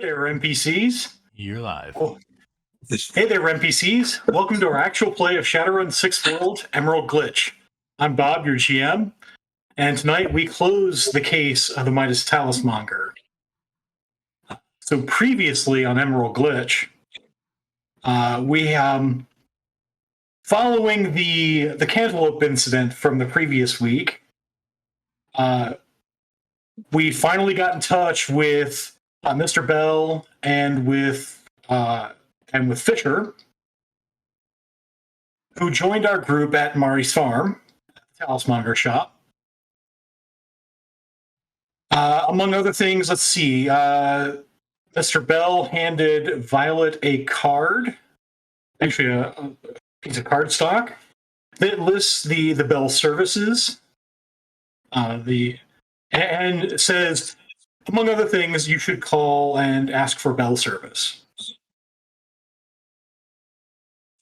there, NPCs. You're live. Oh. Hey there, NPCs. Welcome to our actual play of Shadowrun 6th World Emerald Glitch. I'm Bob, your GM, and tonight we close the case of the Midas Talismonger. So previously on Emerald Glitch, following the cantaloupe incident from the previous week, we finally got in touch with Mr. Bell and with Fisher, who joined our group at Mari's farm, the Talismonger shop. Among other things, let's see. Mr. Bell handed Violet a card, actually a piece of cardstock that lists the Bell services. And says, among other things, you should call and ask for Bell service.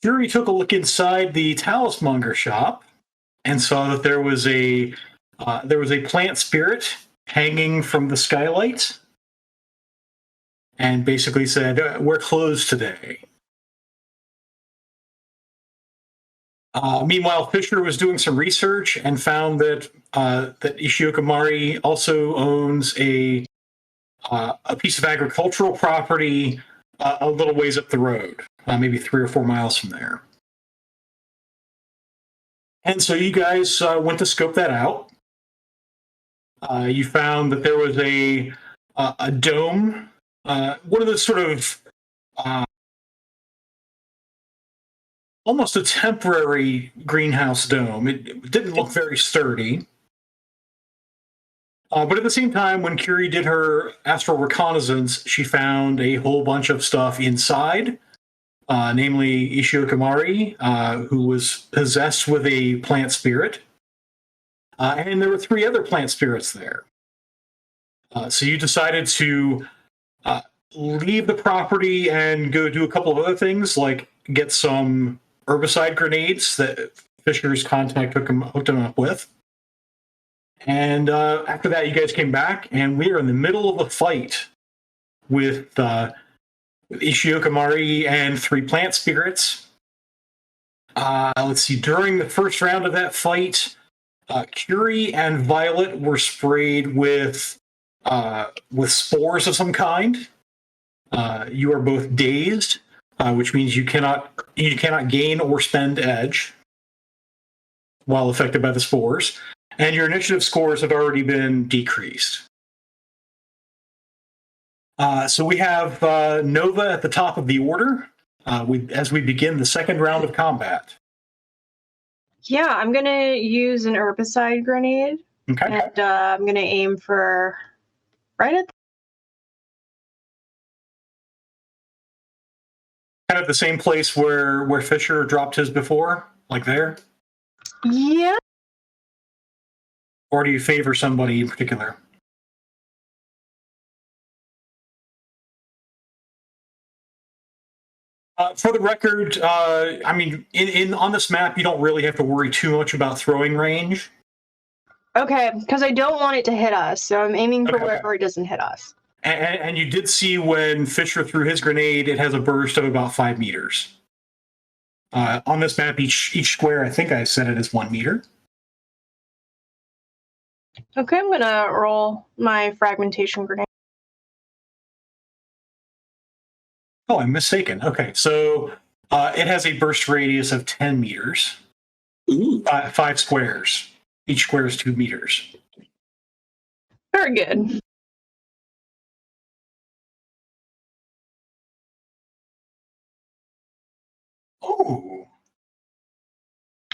Fury took a look inside the Talismonger shop and saw that there was a plant spirit hanging from the skylight, and basically said, "We're closed today." Meanwhile, Fisher was doing some research and found that Ishioka Mari also owns a piece of agricultural property a little ways up the road, maybe 3 or 4 miles from there. And so you guys went to scope that out. You found that there was a dome, one of the sort of almost a temporary greenhouse dome. It didn't look very sturdy. But at the same time, when Curie did her astral reconnaissance, she found a whole bunch of stuff inside, namely Ishioka Mari, who was possessed with a plant spirit. And there were 3 other plant spirits there. So you decided to leave the property and go do a couple of other things, like get some herbicide grenades that Fisher's contact hooked him up with. And after that, you guys came back, and we are in the middle of a fight with Ishioka Mari and 3 plant spirits. Let's see. During the first round of that fight, Curie and Violet were sprayed with spores of some kind. You are both dazed, which means you cannot gain or spend edge while affected by the spores. And your initiative scores have already been decreased. So we have Nova at the top of the order as we begin the second round of combat. Yeah, I'm going to use an herbicide grenade. Okay. And I'm going to aim for right at kind of the same place where Fisher dropped his before, like there? Yeah. Or do you favor somebody in particular? For the record, I mean, on this map, you don't really have to worry too much about throwing range. Okay, because I don't want it to hit us, so I'm aiming for wherever it doesn't hit us. And you did see when Fisher threw his grenade, it has a burst of about 5 meters. On this map, each square, I think I set it as 1 meter. Okay, I'm going to roll my fragmentation grenade. Oh, I'm mistaken. Okay, so it has a burst radius of 10 meters. Ooh. 5 squares. Each square is 2 meters. Very good. Oh.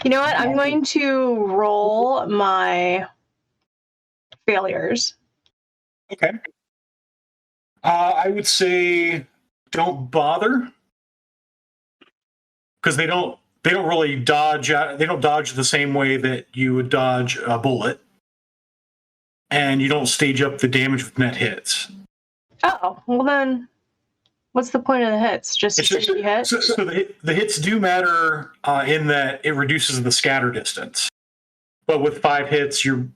You know what? I'm going to roll my failures. Okay. I would say don't bother, because they don't really dodge. They don't dodge the same way that you would dodge a bullet, and you don't stage up the damage with net hits. Oh, well then, what's the point of the hits? Just to see hits? So the hits do matter in that it reduces the scatter distance, but with 5 hits, you're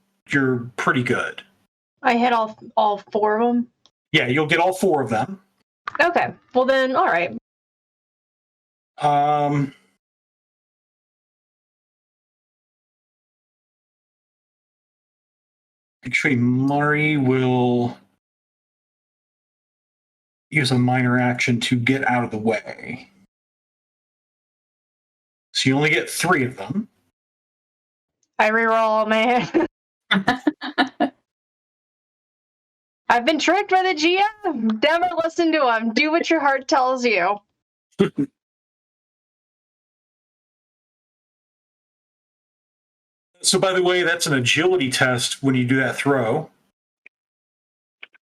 pretty good. I hit all 4 of them? Yeah, you'll get all 4 of them. Okay. Well then, all right. Actually, Mari will use a minor action to get out of the way. So you only get 3 of them. I reroll, man. I've been tricked by the GM. Never listen to him. Do what your heart tells you. So, by the way, that's an agility test when you do that throw.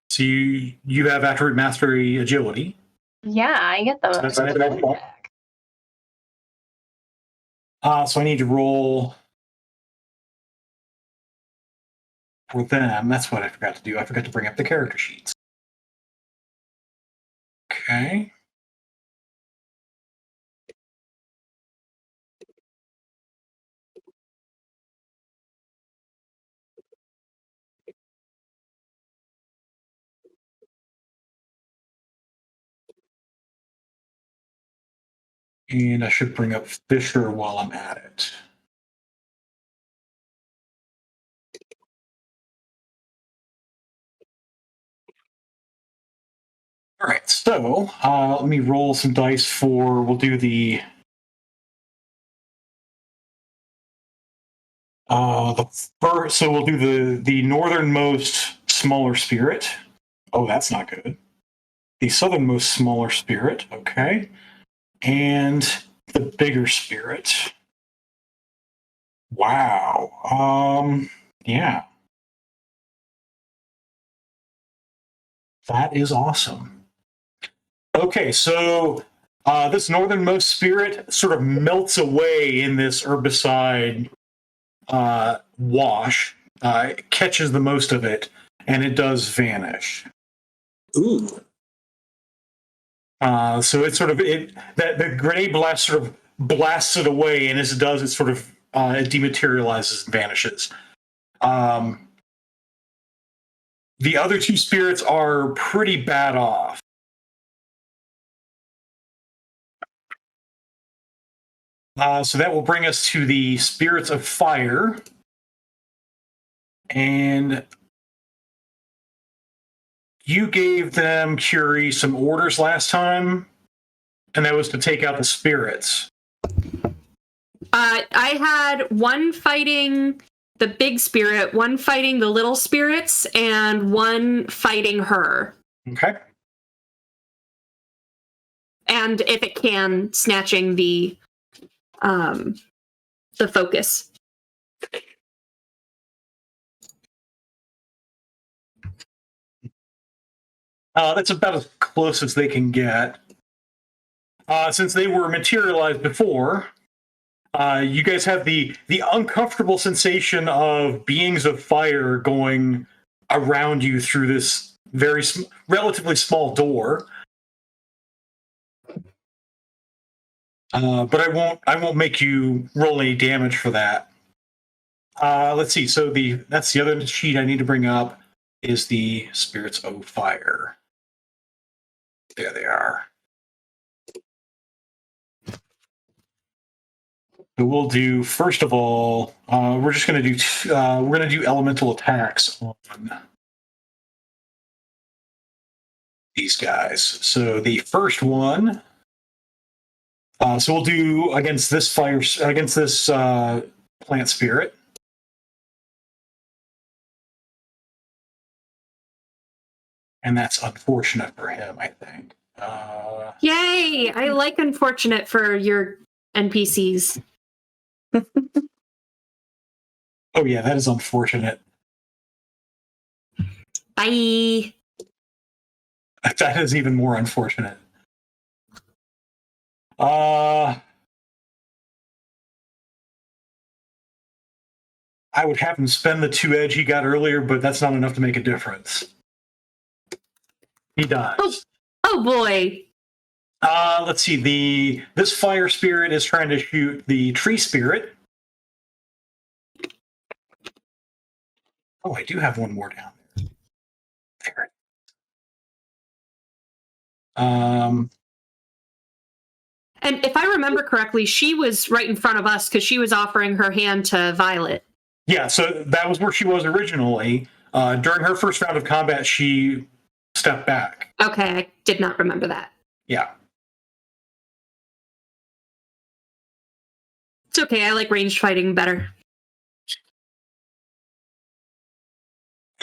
So you have attribute mastery agility. Yeah, I get the. So that's back. So I need to roll for them. That's what I forgot to do. I forgot to bring up the character sheets. Okay. And I should bring up Fisher while I'm at it. All right, so let me roll some dice for, we'll do the first, so we'll do the northernmost smaller spirit. Oh, that's not good. The southernmost smaller spirit, okay. And the bigger spirit. Wow. Yeah. That is awesome. Okay, so this northernmost spirit sort of melts away in this herbicide wash, catches the most of it, and it does vanish. Ooh. So it sort of that the grenade blast sort of blasts it away, and as it does, it sort of it dematerializes and vanishes. The other 2 spirits are pretty bad off. So that will bring us to the spirits of fire. And you gave them, Curie, some orders last time, and that was to take out the spirits. I had one fighting the big spirit, one fighting the little spirits, and one fighting her. Okay. And if it can, snatching the focus. That's about as close as they can get. Since they were materialized before, you guys have the uncomfortable sensation of beings of fire going around you through this very relatively small door. But I won't make you roll any damage for that. Let's see. So that's the other sheet I need to bring up is the spirits of fire. There they are. So we'll do, first of all, we're just going to do we're going to do elemental attacks on these guys. So the first one, so we'll do against this plant spirit. And that's unfortunate for him, I think. Yay! I like unfortunate for your NPCs. Oh yeah, that is unfortunate. Bye. That is even more unfortunate. I would have him spend the 2 edge he got earlier, but that's not enough to make a difference. He dies. Oh boy. Let's see. This fire spirit is trying to shoot the tree spirit. Oh, I do have one more down there. There. Um, And if I remember correctly, she was right in front of us because she was offering her hand to Violet. yeah, so that was where she was originally. During her first round of combat, she stepped back. Okay, I did not remember that. Yeah. It's okay, I like ranged fighting better.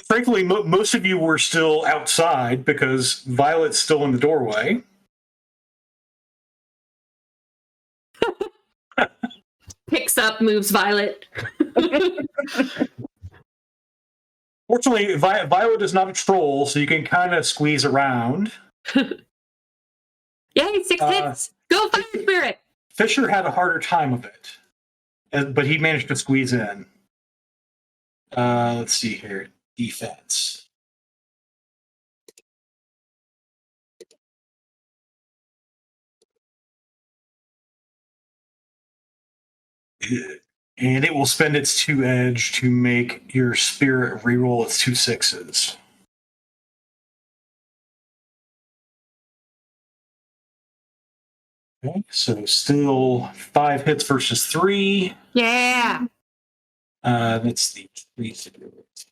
Frankly, most of you were still outside because Violet's still in the doorway. Picks up, moves Violet. Fortunately, Violet is not a troll, so you can kind of squeeze around. Yay, 6 hits! Go, Fire Spirit! Fisher had a harder time of it, but he managed to squeeze in. Let's see here. Defense. And it will spend its 2 edge to make your spirit reroll its 2 6s. Okay, so still 5 hits versus 3. Yeah! That's the 3 spirits.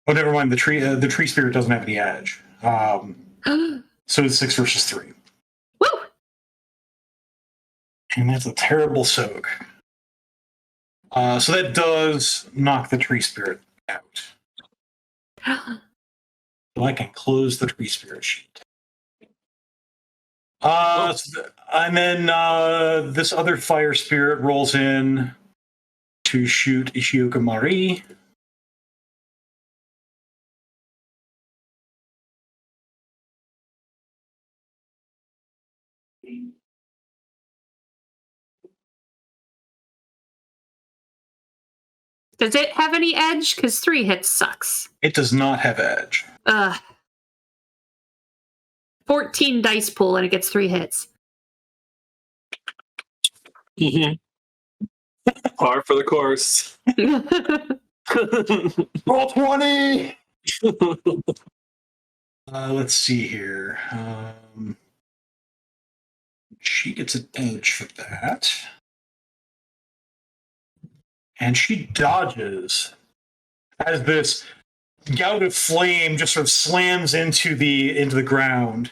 Oh, never mind. The tree spirit doesn't have any edge. So it's 6 versus 3. Woo! And that's a terrible soak. So that does knock the tree spirit out. So I can close the tree spirit sheet. And then this other fire spirit rolls in to shoot Ishioka Mari. Does it have any edge? Because 3 hits sucks. It does not have edge. 14 dice pool and it gets 3 hits. Mm-hmm. Par for the course. Roll 20! Let's see here. She gets an edge for that. And she dodges as this gout of flame just sort of slams into the ground.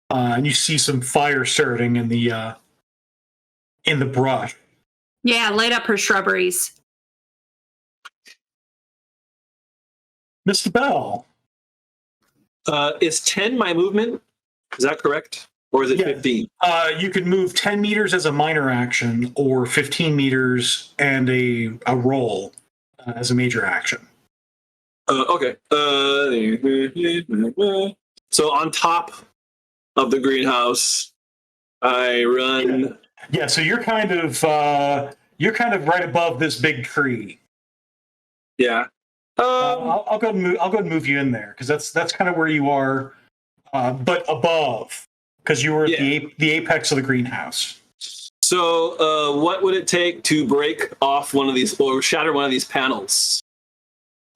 And you see some fire starting in the brush. Yeah, light up her shrubberies. Mr. Bell. Is 10 my movement? Is that correct? Or is it 15? You can move 10 meters as a minor action or 15 meters and a roll as a major action. Okay. So on top of the greenhouse, I run. Yeah, so you're kind of right above this big tree. Yeah. I'll go and move you in there because that's kind of where you are, but above because you were at the apex of the greenhouse. So what would it take to break off one of these or shatter one of these panels?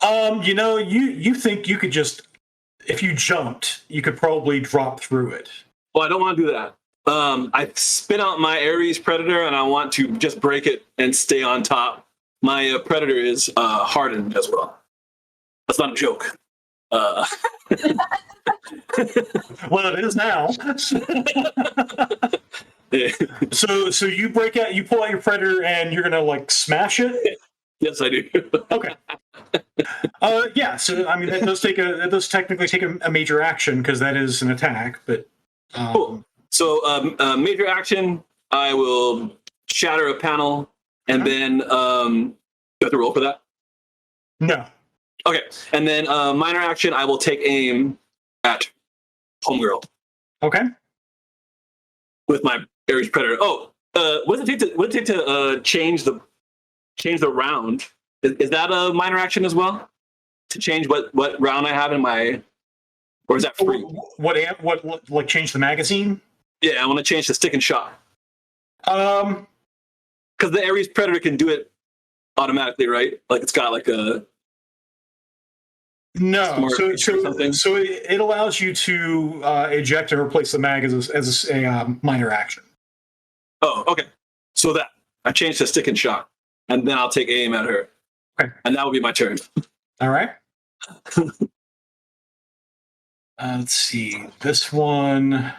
You think you could just, if you jumped, you could probably drop through it. Well, I don't want to do that. I spin out my Ares Predator and I want to just break it and stay on top. My Predator is hardened as well. That's not a joke. Well, it is now. So you break out, you pull out your Predator, and you're gonna like smash it. Yes, I do. Okay. Yeah. So I mean, that does technically take a major action because that is an attack. But cool. So major action, I will shatter a panel, and then do I have to roll for that? No. Okay, and then minor action, I will take aim at Homegirl. Okay. With my Ares Predator. Oh, what does it take to change the round? Is that a minor action as well? To change what round I have in my, or is that free? What like change the magazine? Yeah, I want to change the stick and shot. Because the Ares Predator can do it automatically, right? Like it's got like a No, smart so feature or something. it allows you to eject and replace the mag as a minor action. Oh, okay. So that I changed to stick and shock, and then I'll take aim at her, Okay. and that will be my turn. All right. Let's see. This one.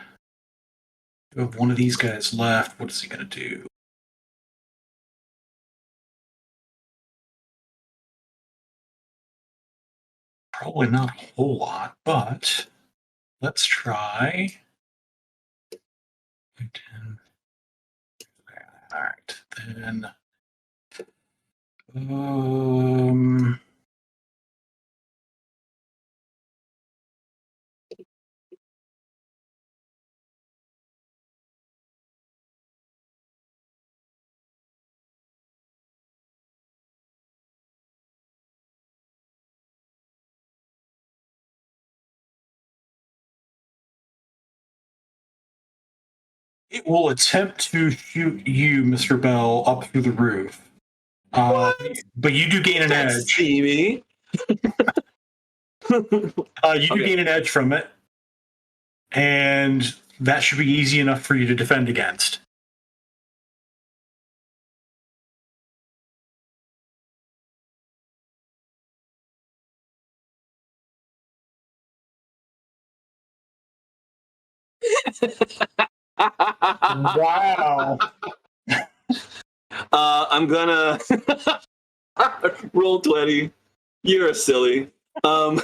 We have one of these guys left. What is he going to do? Probably not a whole lot, but let's try. All right, then. It will attempt to shoot you, Mr. Bell, up through the roof. But you do gain an edge. See me. You do Okay. gain an edge from it, and that should be easy enough for you to defend against. Wow. I'm gonna roll 20. You're silly. I'm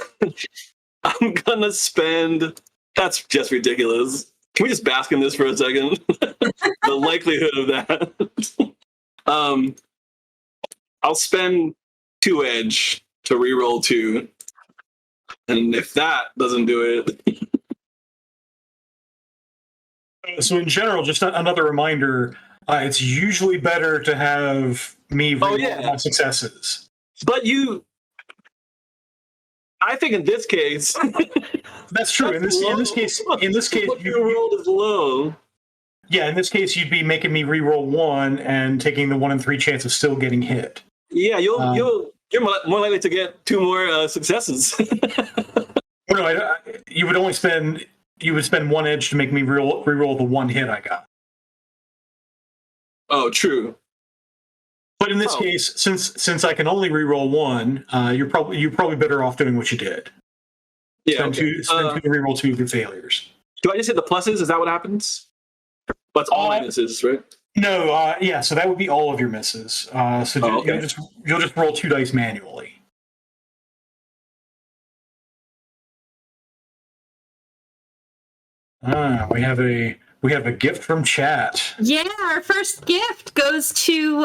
gonna spend. That's just ridiculous. Can we just bask in this for a second? The likelihood of that. I'll spend 2 edge to reroll 2, and if that doesn't do it, So in general, just another reminder, it's usually better to have me reroll my successes. but I think in this case, That's true. In this case, what you rolled is low. yeah, in this case, you'd be making me reroll 1 and taking the 1 in 3 chance of still getting hit. Yeah, you're more likely to get 2 more successes. Well, no, you would spend 1 edge to make me reroll the 1 hit I got. Oh, true. But in this case, since I can only reroll 1, you're probably better off doing what you did. Yeah. Spend 2 to reroll 2 of your failures. Do I just hit the pluses? Is that what happens? That's all minuses, right? No, yeah. So that would be all of your misses. Okay. You'll just roll 2 dice manually. We have a gift from chat. Yeah, our first gift goes to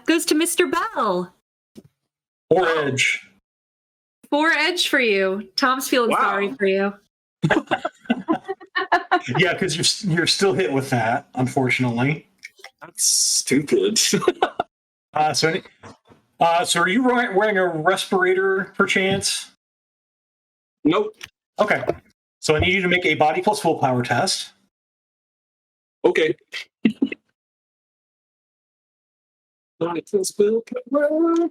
Mr. Bell. Or Edge. 4 edge for you. Tom's feeling sorry for you. Yeah, because you're still hit with that, unfortunately. That's stupid. So are you wearing a respirator perchance? Nope. Okay. So I need you to make a body plus willpower test. Okay. Body plus willpower.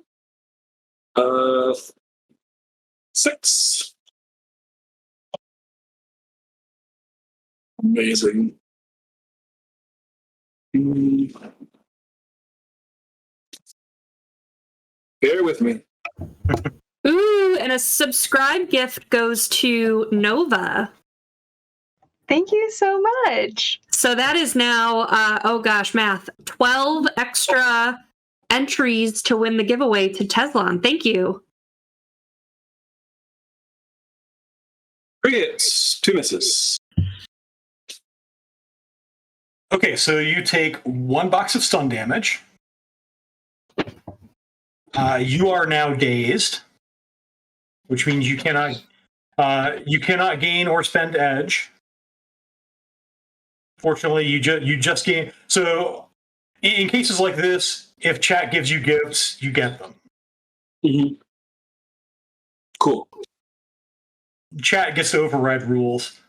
6. Amazing. Bear with me. Ooh, and a subscribe gift goes to Nova. Thank you so much. So that is now, math, 12 extra entries to win the giveaway to Teslon. Thank you. 3 hits, 2 misses. Okay, so you take 1 box of stun damage. You are now dazed, which means you cannot gain or spend edge. Fortunately, you just gain. So, in cases like this, if chat gives you gifts, you get them. Mm-hmm. Cool. Chat gets to override rules.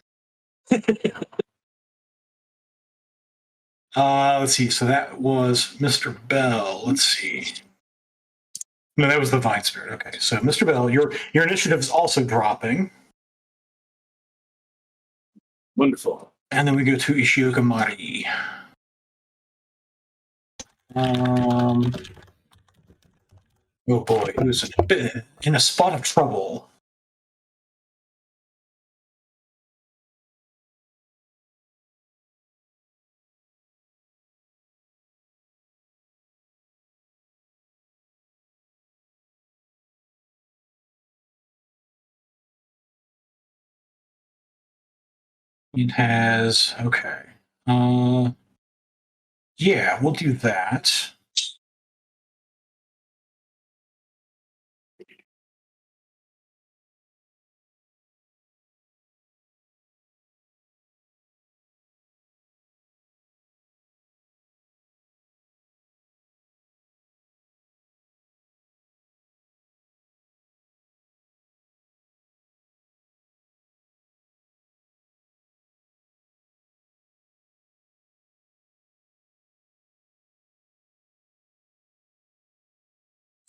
Let's see. So that was Mr. Bell. Let's see. No, that was the Vine Spirit. Okay, so Mr. Bell, your initiative is also dropping. Wonderful. And then we go to Ishioka Mari. Oh boy, who's in a spot of trouble? It has okay. Yeah, we'll do that.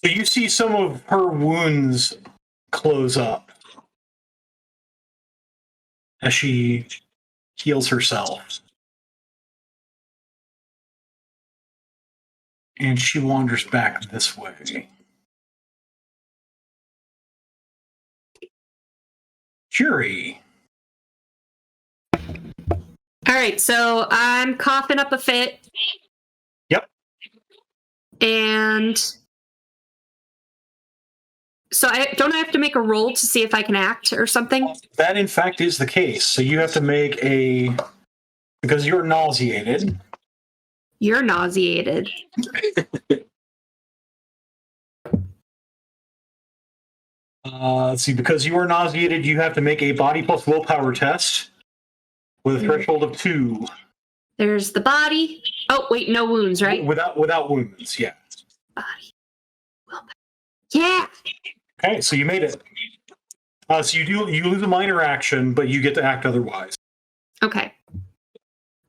So you see some of her wounds close up as she heals herself. And she wanders back this way. Curie. All right, so I'm coughing up a fit. Yep. And so I have to make a roll to see if I can act or something. That in fact is the case. So you have to make because you're nauseated. You're nauseated. Let's see, because you are nauseated, you have to make a body plus willpower test with a threshold of 2. There's the body. Oh, wait, no wounds, right? Without wounds, yeah. Body. Willpower. Yeah. Okay, so you made it. So you lose a minor action, but you get to act otherwise. Okay.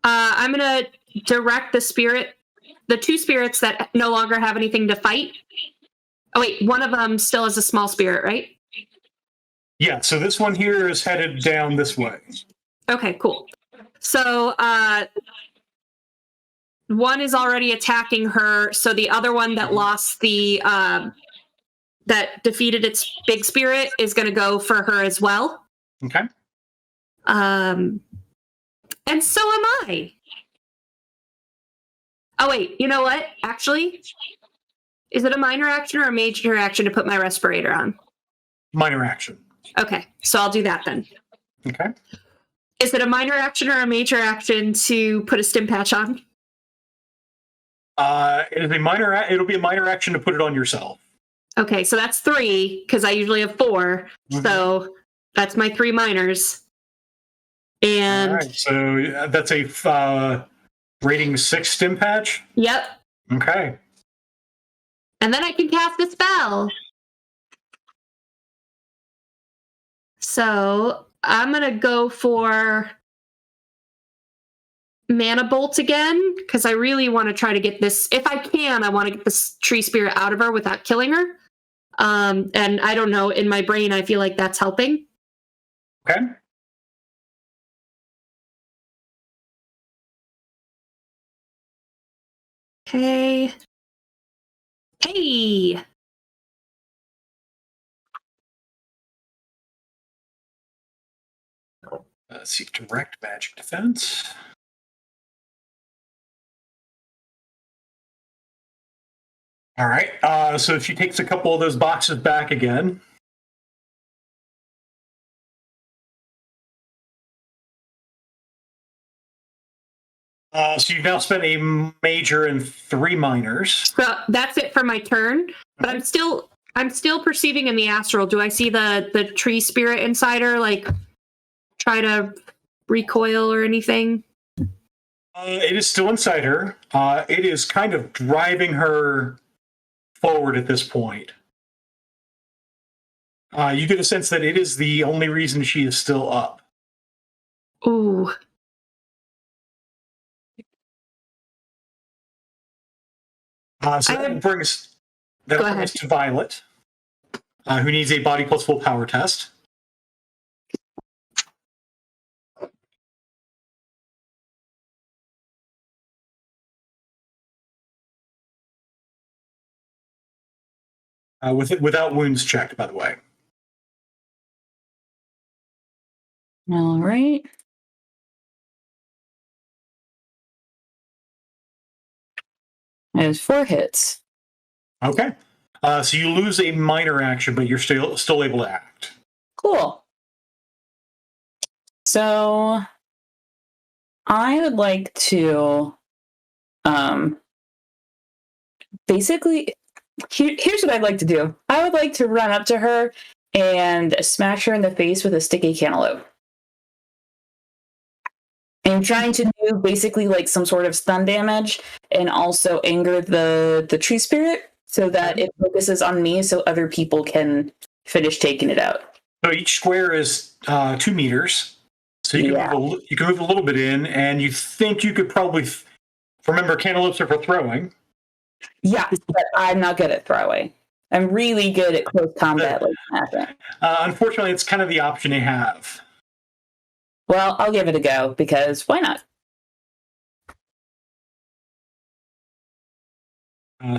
I'm gonna direct the 2 spirits that no longer have anything to fight. Oh wait, one of them still is a small spirit, right? Yeah, so this one here is headed down this way. Okay, cool. So one is already attacking her, so the other one that lost that defeated its big spirit is going to go for her as well. Okay. And so am I. Oh wait, you know what? Actually, is it a minor action or a major action to put my respirator on? Minor action. Okay, so I'll do that then. Okay. Is it a minor action or a major action to put a stim patch on? It is a minor. It'll be a minor action to put it on yourself. Okay, so that's 3 because I usually have 4. Mm-hmm. So that's my 3 minors. And all right, so that's a rating 6 stim patch. Yep. Okay. And then I can cast a spell. So I'm gonna go for Mana Bolt again because I really want to try to get this. If I can, I want to get this tree spirit out of her without killing her. And I don't know. In my brain, I feel like that's helping. Okay. Okay. Hey. Let's see, direct magic defense. All right. So she takes a couple of those boxes back again. So you've now spent a major and 3 minors. So that's it for my turn. But I'm still perceiving in the astral. Do I see the tree spirit inside her, like try to recoil or anything? It is still inside her. It is kind of driving her forward at this point. You get a sense that it is the only reason she is still up. Ooh. So that brings That'll Go bring ahead. us to Violet, who needs a body plus willpower test. Without wounds checked, by the way. All right. There's 4 hits. Okay. So you lose a minor action, but you're still able to act. Cool. So I would like to basically here's what I'd like to do. I would like to run up to her and smash her in the face with a sticky cantaloupe. I'm trying to do basically like some sort of stun damage and also anger the tree spirit so that it focuses on me so other people can finish taking it out. So each square is 2 meters. So you can move a little bit in, and you think you could probably remember cantaloupes are for throwing. Yeah, but I'm not good at throwing. I'm really good at close combat like smashing. Unfortunately, it's kind of the option they have. Well, I'll give it a go because why not?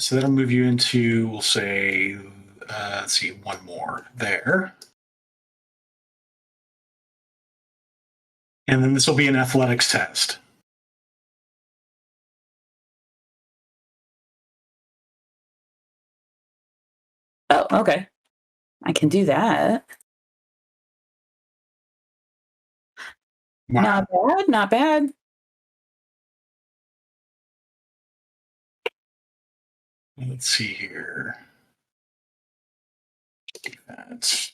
So that'll move you into, we'll say, let's see, 1 more there. And then this will be an athletics test. Oh, okay. I can do that. Wow. Not bad, not bad. Let's see here. That's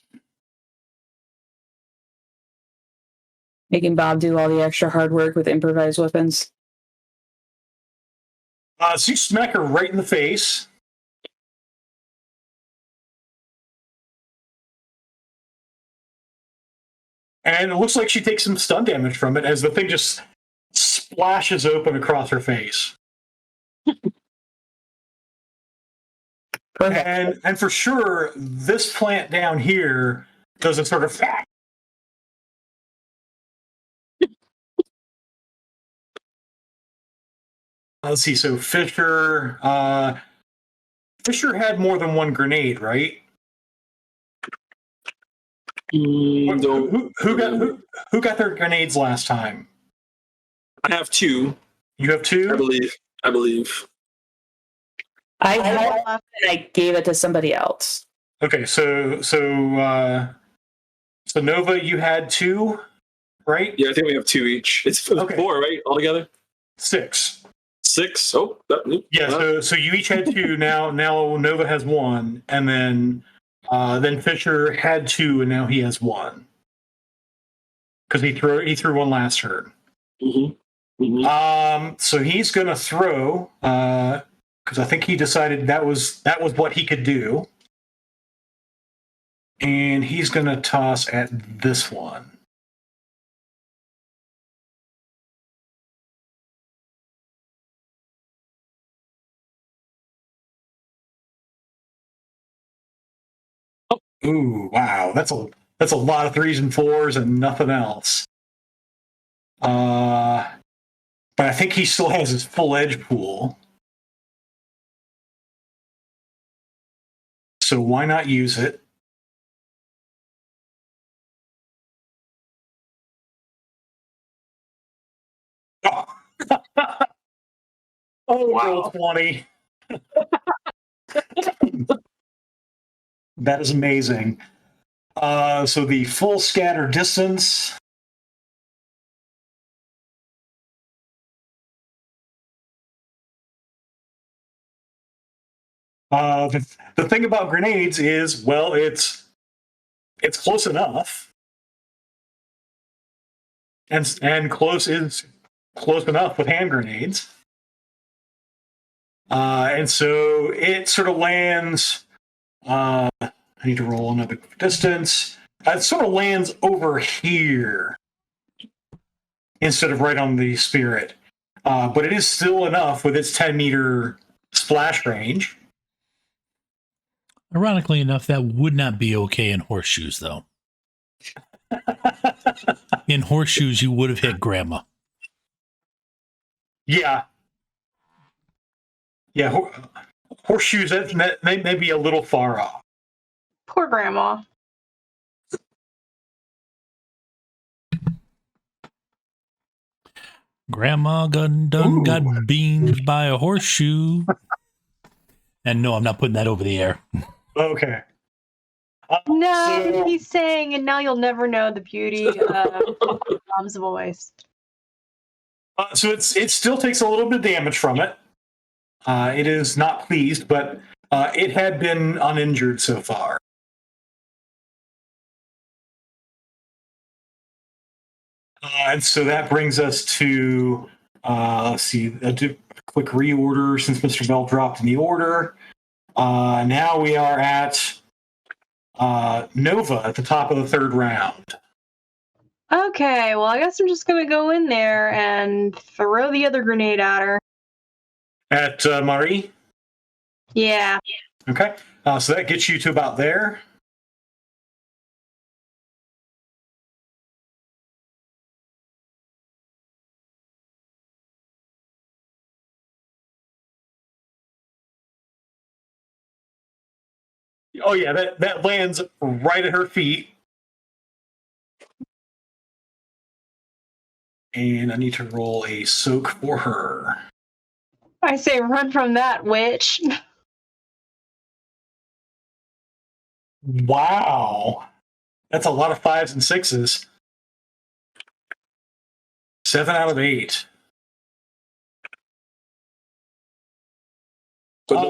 Making Bob do all the extra hard work with improvised weapons. so you smack her right in the face. And it looks like she takes some stun damage from it as the thing just splashes open across her face. Perfect. And for sure, this plant down here does a sort of let's see. So Fisher had more than 1 grenade, right? Who got their grenades last time? I have 2. You have 2? I believe. I had one and I gave it to somebody else. Okay, so Nova, you had 2, right? Yeah, I think we have 2 each. It's Okay. 4, right? Altogether? 6. 6? Oh, Yeah, so you each had 2. Now Nova has 1, and then Fisher had 2, and now he has 1 because he threw 1 last turn. Mm-hmm. Mm-hmm. So he's gonna throw because I think he decided that was what he could do, and he's gonna toss at this one. Ooh, wow, that's a lot of 3s and 4s and nothing else. But I think he still has his full edge pool. So why not use it? Oh, Wow. 20. That is amazing. So the full scatter distance. The thing about grenades is, well, it's close enough, and close is close enough with hand grenades, and so it sort of lands. I need to roll another distance. It sort of lands over here instead of right on the spirit, but it is still enough with its 10-meter splash range. Ironically enough, that would not be okay in horseshoes, though. In horseshoes, you would have hit Grandma. Yeah. Yeah, horseshoes, that may be a little far off. Poor grandma. Grandma done got beamed by a horseshoe. And no, I'm not putting that over the air. Okay. No, he's saying, and now you'll never know the beauty of Mom's voice. So it still takes a little bit of damage from it. It is not pleased, but it had been uninjured so far. And so that brings us to, let's see, a quick reorder since Mr. Bell dropped in the order. Now we are at Nova at the top of the third round. Okay, well, I guess I'm just going to go in there and throw the other grenade at her. At Mari? Yeah. Okay. So that gets you to about there. Oh, yeah, that lands right at her feet. And I need to roll a soak for her. I say run from that witch. Wow. That's a lot of 5s and 6s. 7 out of 8.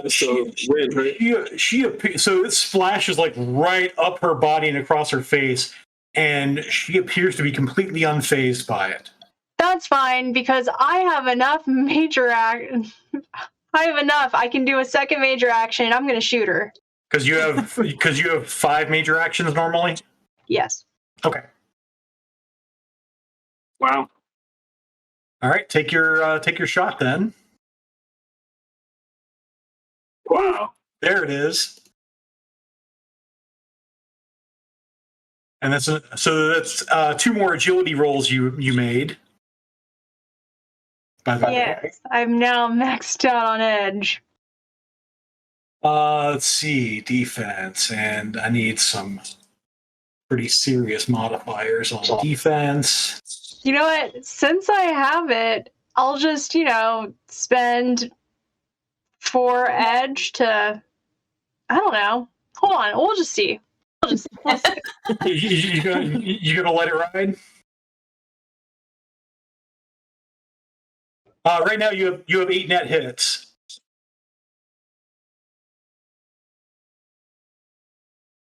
So wind, right? So it splashes like right up her body and across her face, and she appears to be completely unfazed by it. That's fine, because I have enough I can do a second major action, and I'm going to shoot her. Because you have 5 major actions normally? Yes. Okay. Wow. All right, take your shot then. Wow. There it is. And that's 2 more agility rolls you made. By the way. Yes, I'm now maxed out on edge. Let's see, defense, and I need some pretty serious modifiers on defense. You know what? Since I have it, I'll just, spend 4 edge to, I don't know. Hold on, we'll just see. You gonna let it ride? Right now you have 8 net hits.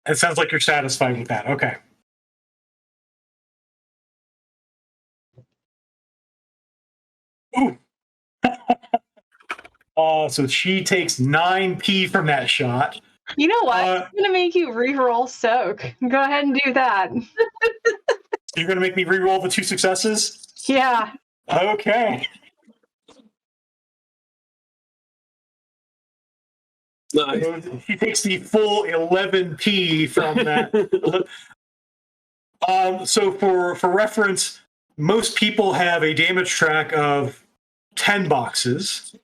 It sounds like you're satisfied with that. Okay. Ooh. So she takes 9p from that shot. You know what? I'm going to make you re-roll soak. Go ahead and do that. You're going to make me re-roll the 2 successes? Yeah. Okay. Nice. So she takes the full 11p from that. So for reference, most people have a damage track of 10 boxes.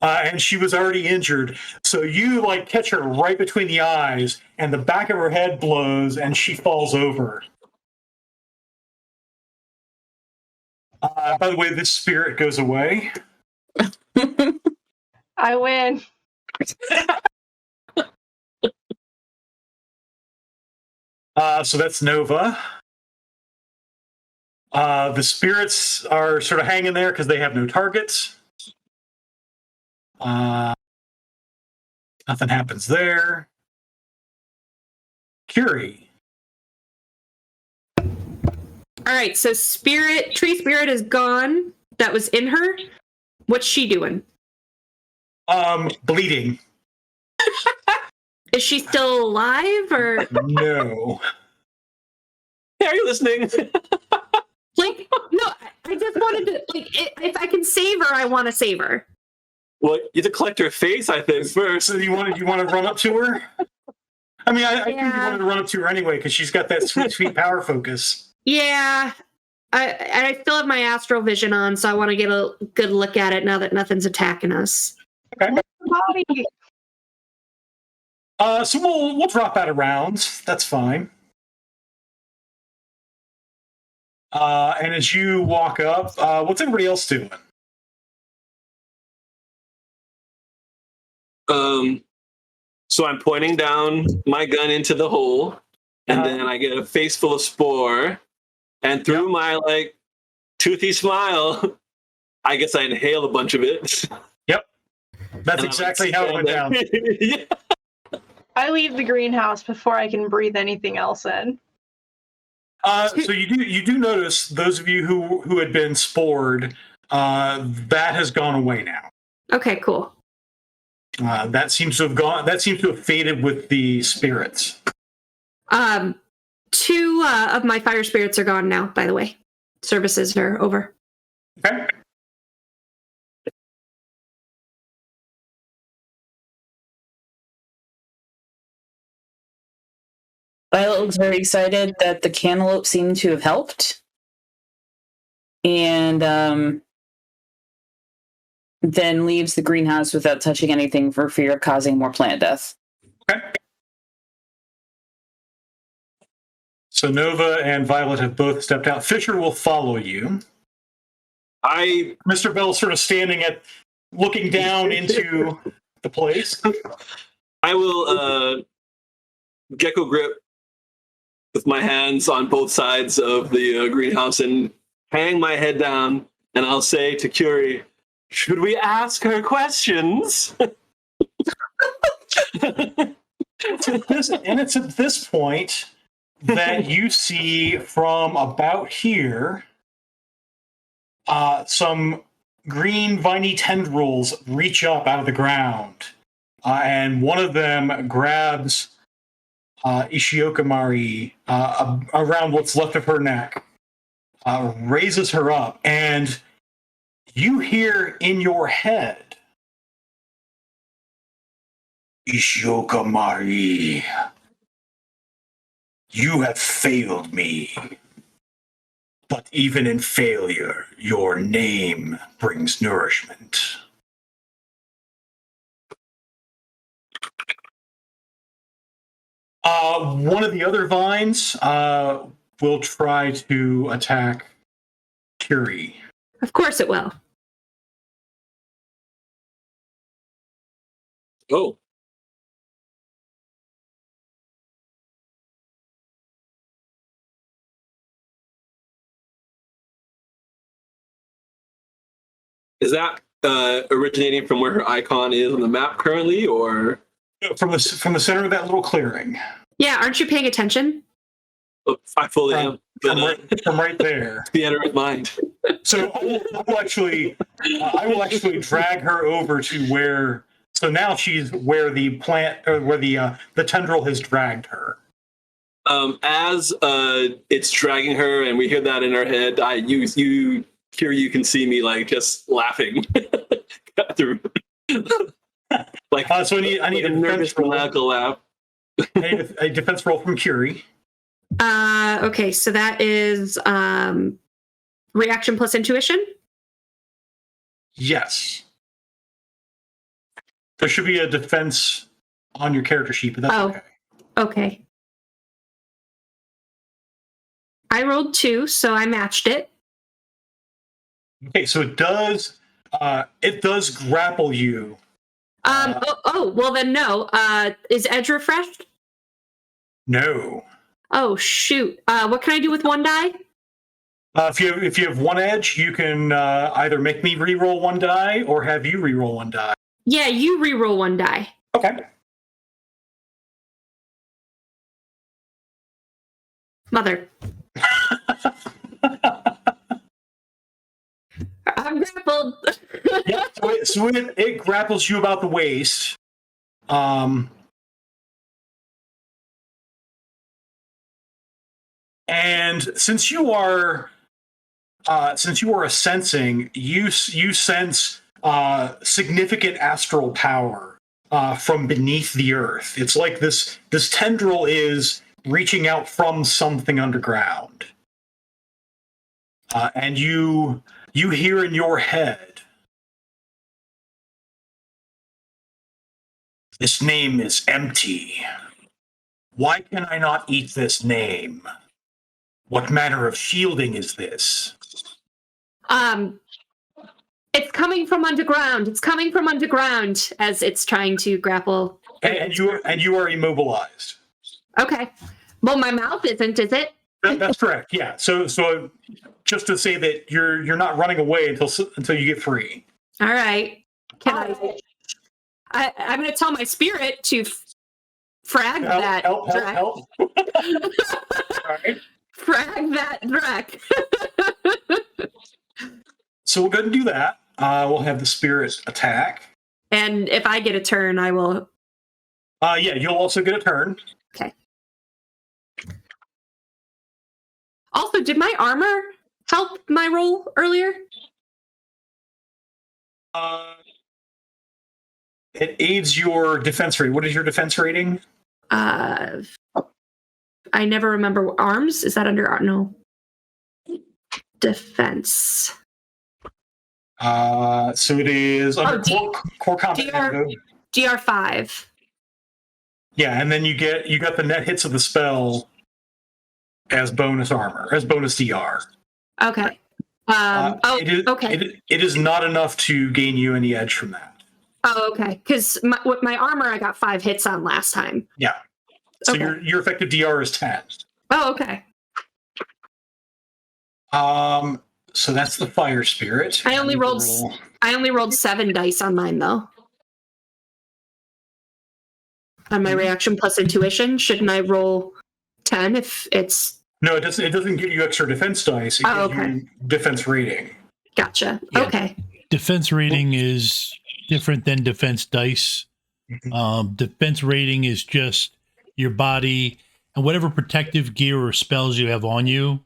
And she was already injured. So you catch her right between the eyes, and the back of her head blows, and she falls over. By the way, this spirit goes away. I win. So that's Nova. The spirits are sort of hanging there because they have no targets. Nothing happens there. Curie. All right, so tree spirit is gone. That was in her. What's she doing? Bleeding. Is she still alive or No. Hey, are you listening? no? I just wanted to if I can save her, I want to save her. Well, you have to collect her face, I think, first. So you want to run up to her? I mean, I think you wanted to run up to her anyway because she's got that sweet power focus. Yeah. I still have my astral vision on, so I want to get a good look at it now that nothing's attacking us. Okay. Body. So we'll drop out of rounds. That's fine. And as you walk up, what's everybody else doing? So I'm pointing down my gun into the hole, and then I get a face full of spore, and through my like toothy smile, I guess I inhale a bunch of it. Yep, that's exactly how it went down. Yeah. I leave the greenhouse before I can breathe anything else in. So you do notice, those of you who had been spored, that has gone away now. Okay, cool. That seems to have faded with the spirits. 2 of my fire spirits are gone now, by the way. Services are over. Okay. Violet looks very excited that the cantaloupe seemed to have helped. And then leaves the greenhouse without touching anything for fear of causing more plant death. Okay. So Nova and Violet have both stepped out. Fisher will follow you. Mr. Bell's sort of looking down into the place. I will gecko grip with my hands on both sides of the greenhouse and hang my head down, and I'll say to Curie, should we ask her questions? It's at this point that you see from about here some green viney tendrils reach up out of the ground, and one of them grabs Ishioka Mari around what's left of her neck, raises her up, and you hear in your head, Ishioka Mari, you have failed me. But even in failure, your name brings nourishment. One of the other vines will try to attack Curie. Of course it will. Oh. Is that originating from where her icon is on the map currently, or From the center of that little clearing. Yeah, aren't you paying attention? oh, I fully am? From right there. The inner mind. So I will actually drag her over to where. So now she's where the plant, or where the tendril has dragged her. As it's dragging her, and we hear that in our head, you can see me like just laughing through. Like So I need a nervous defense roll. maniacal laugh. I need a defense roll from Curie. Okay, so that is reaction plus intuition? Yes. There should be a defense on your character sheet, but that's okay. Okay. I rolled 2, so I matched it. Okay, so it does grapple you. Well then no. Is edge refreshed? No. Oh shoot. What can I do with 1 die? If you have 1 edge, you can either make me re-roll 1 die or have you re-roll 1 die. Yeah, you re-roll 1 die. Okay. Mother. I'm grappled. Yeah, so it grapples you about the waist. And since you are a sensing, you sense significant astral power from beneath the earth. It's like this tendril is reaching out from something underground. And you hear in your head, "This name is empty. Why can I not eat this name? What manner of shielding is this?" It's coming from underground. It's coming from underground as it's trying to grapple. And you are immobilized. Okay. Well, my mouth isn't, is it? That's correct. Yeah. So just to say that you're not running away until you get free. All right. I'm going to tell my spirit to frag that Drek. Help. All right. Frag that Drek. So we'll go ahead and do that. We'll have the spirit attack. And if I get a turn, I will. Yeah, you'll also get a turn. Okay. Also, did my armor help my roll earlier? It aids your defense rating. What is your defense rating? I never remember. Arms? Is that under? No. Defense. So it is under core combat. DR5. Yeah, and then you got the net hits of the spell as bonus armor, as bonus DR. Okay. Okay. It is not enough to gain you any edge from that. Oh, okay. Because with my armor, I got 5 hits on last time. Yeah. So okay. your effective DR is 10. Oh, okay. So that's the fire spirit. I only rolled 7 dice on mine though. On my reaction plus intuition, shouldn't I roll 10 if it's? No, it doesn't. It doesn't give you extra defense dice. It gives you defense rating. Gotcha. Yeah. Okay. Defense rating is different than defense dice. Mm-hmm. Defense rating is just your body and whatever protective gear or spells you have on you,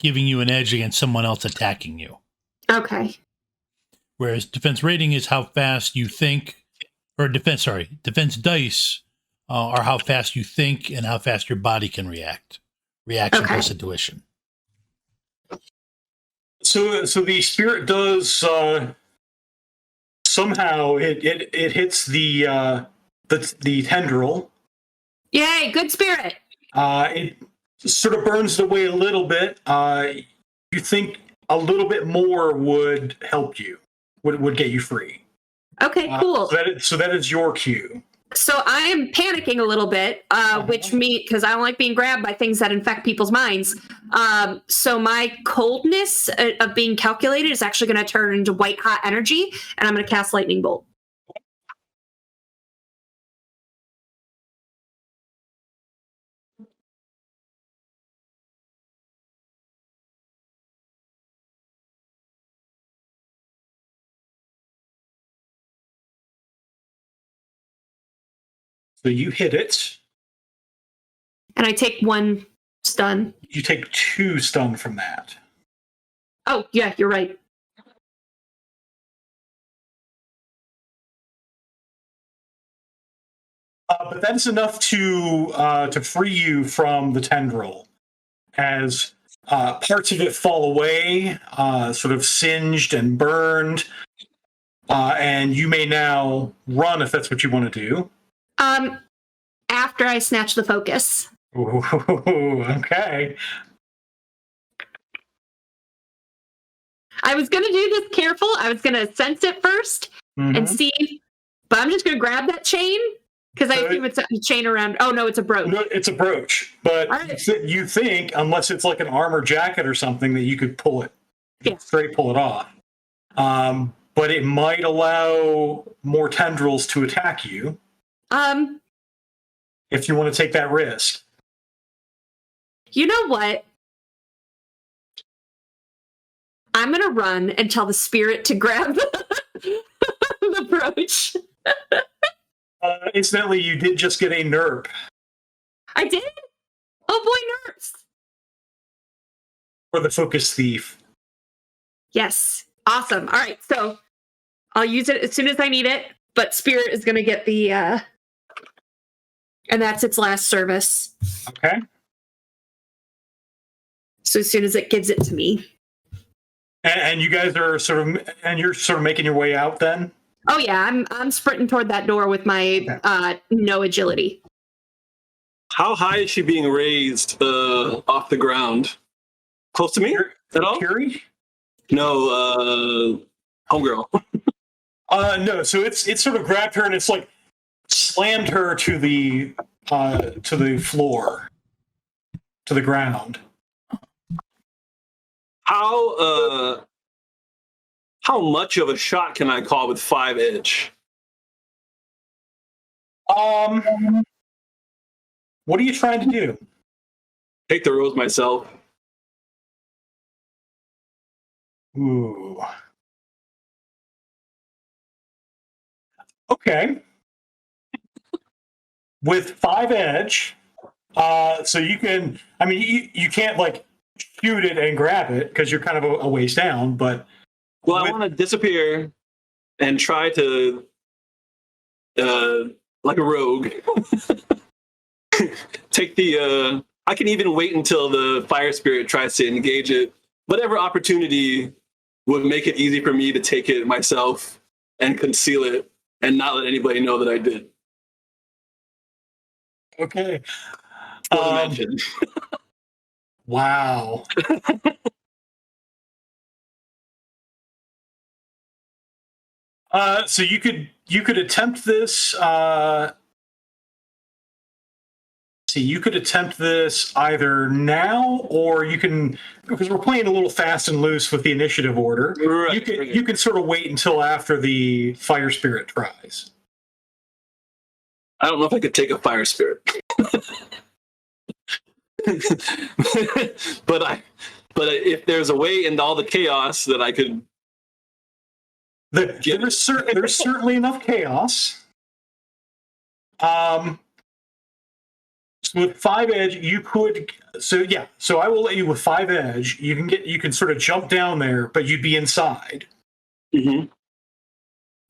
giving you an edge against someone else attacking you. Okay. Whereas defense rating is how fast you think, or defense dice are how fast you think and how fast your body can react. Reaction plus intuition. So the spirit does somehow it hits the tendril. Yay! Good spirit. It sort of burns it away a little bit. You think a little bit more would help you, would get you free. Okay, cool. So that is your cue. So I am panicking a little bit, which because I don't like being grabbed by things that infect people's minds. So my coldness of being calculated is actually going to turn into white hot energy, and I'm going to cast lightning bolt. So you hit it. And I take 1 stun. You take 2 stun from that. Oh, yeah, you're right. But that's enough to free you from the tendril, as parts of it fall away, sort of singed and burned, and you may now run if that's what you want to do. After I snatch the focus. Ooh, okay. I was going to do this careful. I was going to sense it first and see, but I'm just going to grab that chain because I assume it's a chain around. Oh, no, it's a brooch. No, it's a brooch, but you think, unless it's like an armor jacket or something, that you could pull it, straight pull it off. But it might allow more tendrils to attack you. If you want to take that risk. You know what? I'm going to run and tell the spirit to grab the brooch. Incidentally, you did just get a NERP. I did? Oh boy, NERPs. For the Focus Thief. Yes. Awesome. All right. So I'll use it as soon as I need it, but Spirit is going to get the, and that's its last service. Okay. So as soon as it gives it to me. And you guys are you're sort of making your way out then? Oh yeah, I'm sprinting toward that door with my no agility. How high is she being raised off the ground? Close to me at all? Kiri? No, homegirl. No. So it's sort of grabbed her and it's like slammed her to the floor, to the ground. How much of a shot can I call with 5 edge? What are you trying to do? Take the rose myself. Ooh. Okay. With 5 edge, so you can. I mean, you can't like shoot it and grab it because you're kind of a ways down. But I want to disappear and try to, like a rogue, take the. I can even wait until the fire spirit tries to engage it. Whatever opportunity would make it easy for me to take it myself and conceal it and not let anybody know that I did. okay. Imagine. Wow. So you could attempt this. You could attempt this either now, or you can, because we're playing a little fast and loose with the initiative order. Right, You can sort of wait until after the fire spirit tries. I don't know if I could take a fire spirit. but if there's a way in all the chaos that I could There's certainly enough chaos. So with 5 edge, you could. So I will let you with 5 edge. You can sort of jump down there, but you'd be inside. Mm-hmm.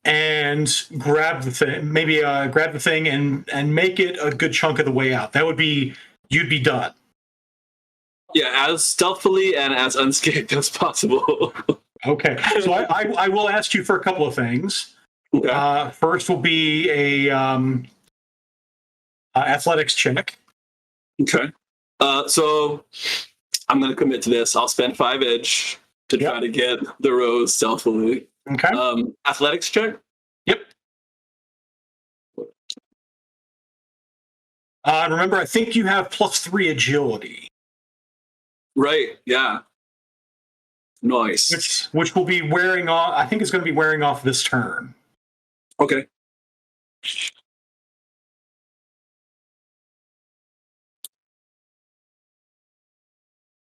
And grab the thing. Maybe grab the thing and make it a good chunk of the way out. That would be you'd be done. Yeah, as stealthily and as unscathed as possible. Okay, so I will ask you for a couple of things. Okay. First will be a athletics check. Okay. So I'm going to commit to this. I'll spend 5 edge to try to get the rose stealthily. Okay. Athletics check? Yep. Remember, I think you have +3 agility. Right. Yeah. Nice. Which will be wearing off. I think it's going to be wearing off this turn. Okay.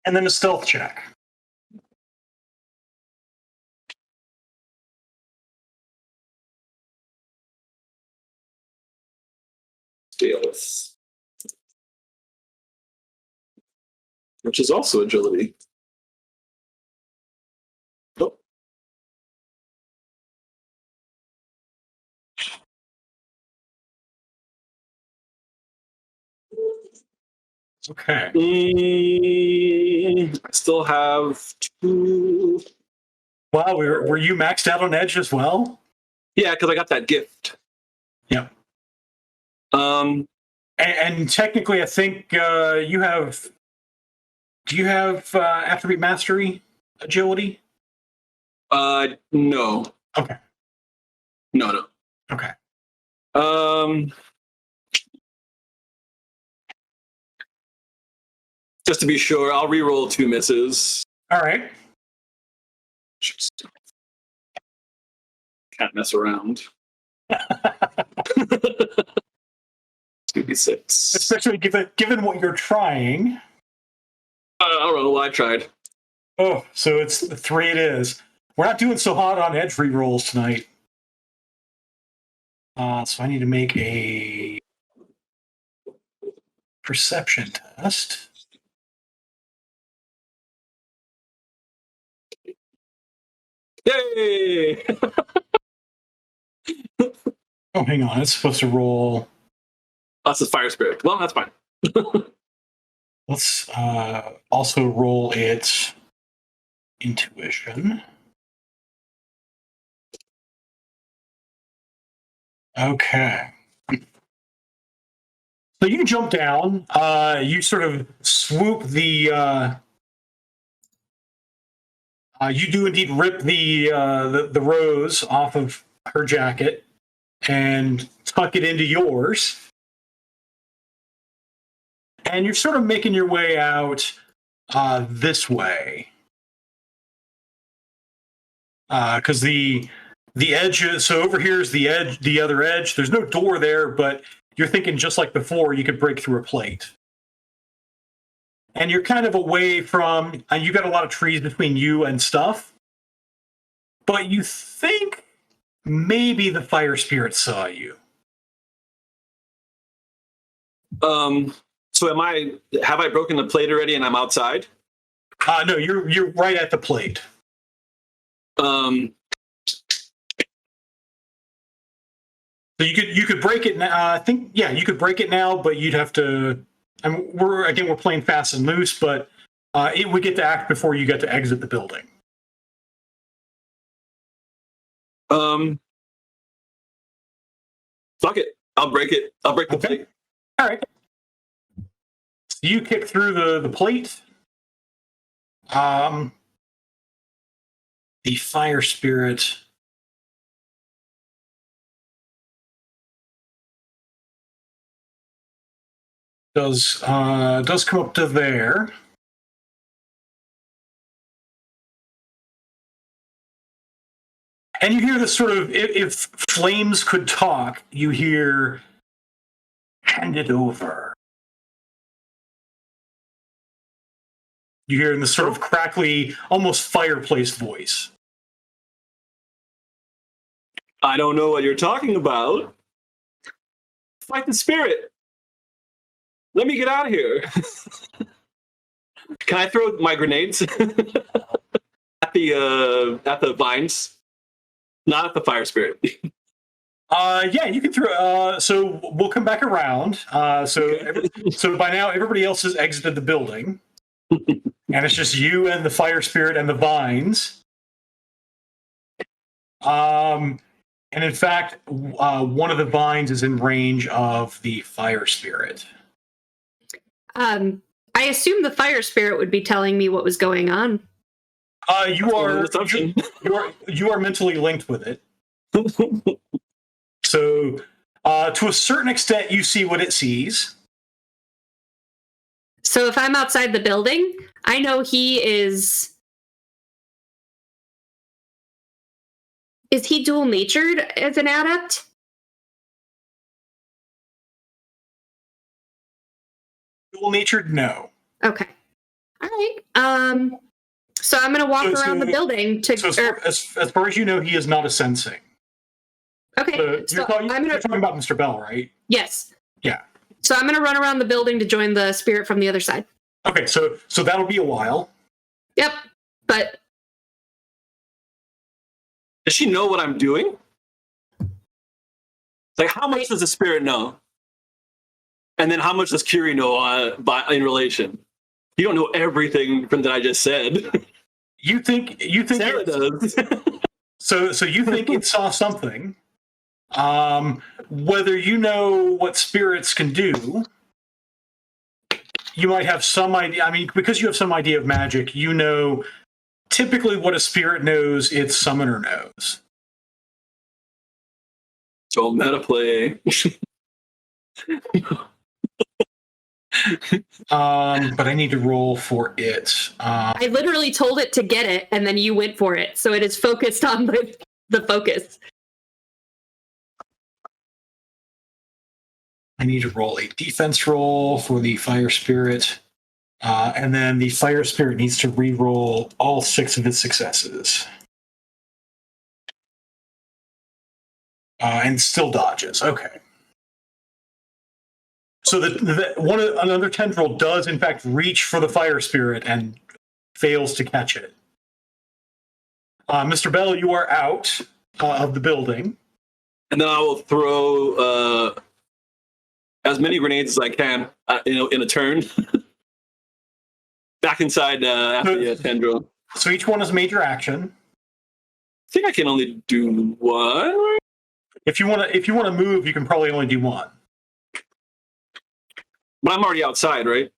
And then a stealth check. Stealth. Which is also agility. Oh. Okay. I still have 2. Wow, were you maxed out on edge as well? Yeah, because I got that gift. Yep. And technically, I think you have. Do you have attribute mastery agility? No. Okay. No. Okay. Just to be sure, I'll re-roll 2 misses. All right. Can't mess around. 2d6. Especially given what you're trying. I don't know what I tried. Oh, so it's 3 it is. We're not doing so hot on edge re-rolls tonight. So I need to make a perception test. Yay! Oh, hang on. It's supposed to roll. That's the fire spirit. Well, that's fine. Let's also roll its intuition. Okay. So you jump down. You sort of swoop the. You do indeed rip the rose off of her jacket and tuck it into yours. And you're sort of making your way out this way. Because the edge, so over here is the edge, the other edge. There's no door there, but you're thinking just like before, you could break through a plate. And you're kind of away from, and you got a lot of trees between you and stuff. But you think maybe the fire spirit saw you. So have I broken the plate already and I'm outside? No, you're right at the plate. So you could break it now. I think you could break it now, but you'd have to. And we're playing fast and loose, but it would get to act before you get to exit the building. Fuck it. I'll break it. I'll break the plate. All right. So you kick through the plate. The fire spirit does come up to there. And you hear this sort of, if flames could talk, you hear, hand it over. You hear in this sort of crackly, almost fireplace voice. I don't know what you're talking about. Fight the spirit. Let me get out of here. Can I throw my grenades at the vines? Not at the fire spirit. Yeah, you can throw. So we'll come back around. So by now everybody else has exited the building, and it's just you and the fire spirit and the vines. And in fact, one of the vines is in range of the fire spirit. I assume the fire spirit would be telling me what was going on. You are mentally linked with it. So, to a certain extent, you see what it sees. So if I'm outside the building, I know he is. Is he dual natured as an adept? Dual natured, no. Okay. All right. So I'm going to walk around the building to. So as far as you know, he is not a sensing. Okay. You're talking about Mr. Bell, right? Yes. Yeah. So I'm going to run around the building to join the spirit from the other side. Okay, so that'll be a while. Yep. But does she know what I'm doing? Like, how much does the spirit know? And then how much does Curie know in relation? You don't know everything from that I just said. You think Sarah does. So you think it saw something. Whether you know what spirits can do, you might have some idea. I mean, because you have some idea of magic, you know typically what a spirit knows, its summoner knows. So meta play. But I need to roll for it. I literally told it to get it, and then you went for it. So it is focused on the focus. I need to roll a defense roll for the fire spirit. And then the fire spirit needs to re-roll all 6 of its successes. And still dodges. Okay. So another tendril does in fact reach for the fire spirit and fails to catch it. Mr. Bell, you are out of the building. And then I will throw as many grenades as I can, in a turn, back inside after the tendril. So each one is a major action. I think I can only do one. If you want to move, you can probably only do one. But I'm already outside, right?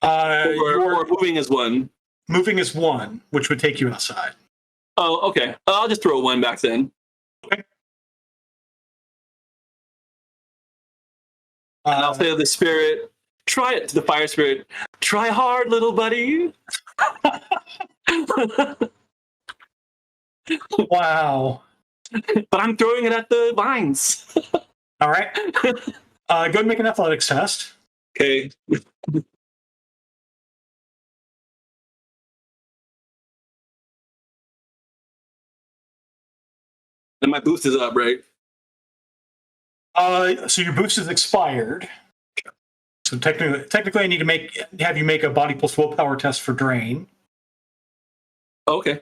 Or moving is one. Moving is one, which would take you outside. Oh, okay. I'll just throw one back then. Okay. And I'll say to the spirit, try it, to the fire spirit. Try hard, little buddy. Wow. But I'm throwing it at the vines. All right. Go ahead and make an athletics test. Okay. And my boost is up, right? So your boost is expired. So technically, I need to have you make a body plus willpower test for drain. Okay.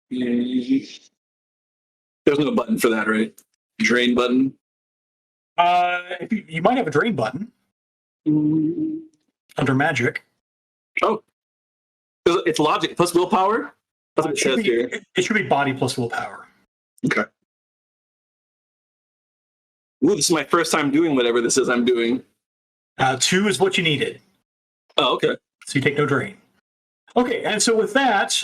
There's no button for that, right? Drain button. You might have a drain button under magic. Oh, it's logic plus willpower. That's what it says here. It should be body plus willpower. Okay. Ooh, this is my first time doing whatever this is I'm doing. 2 is what you needed. Oh, okay. So you take no drain. Okay, and so with that,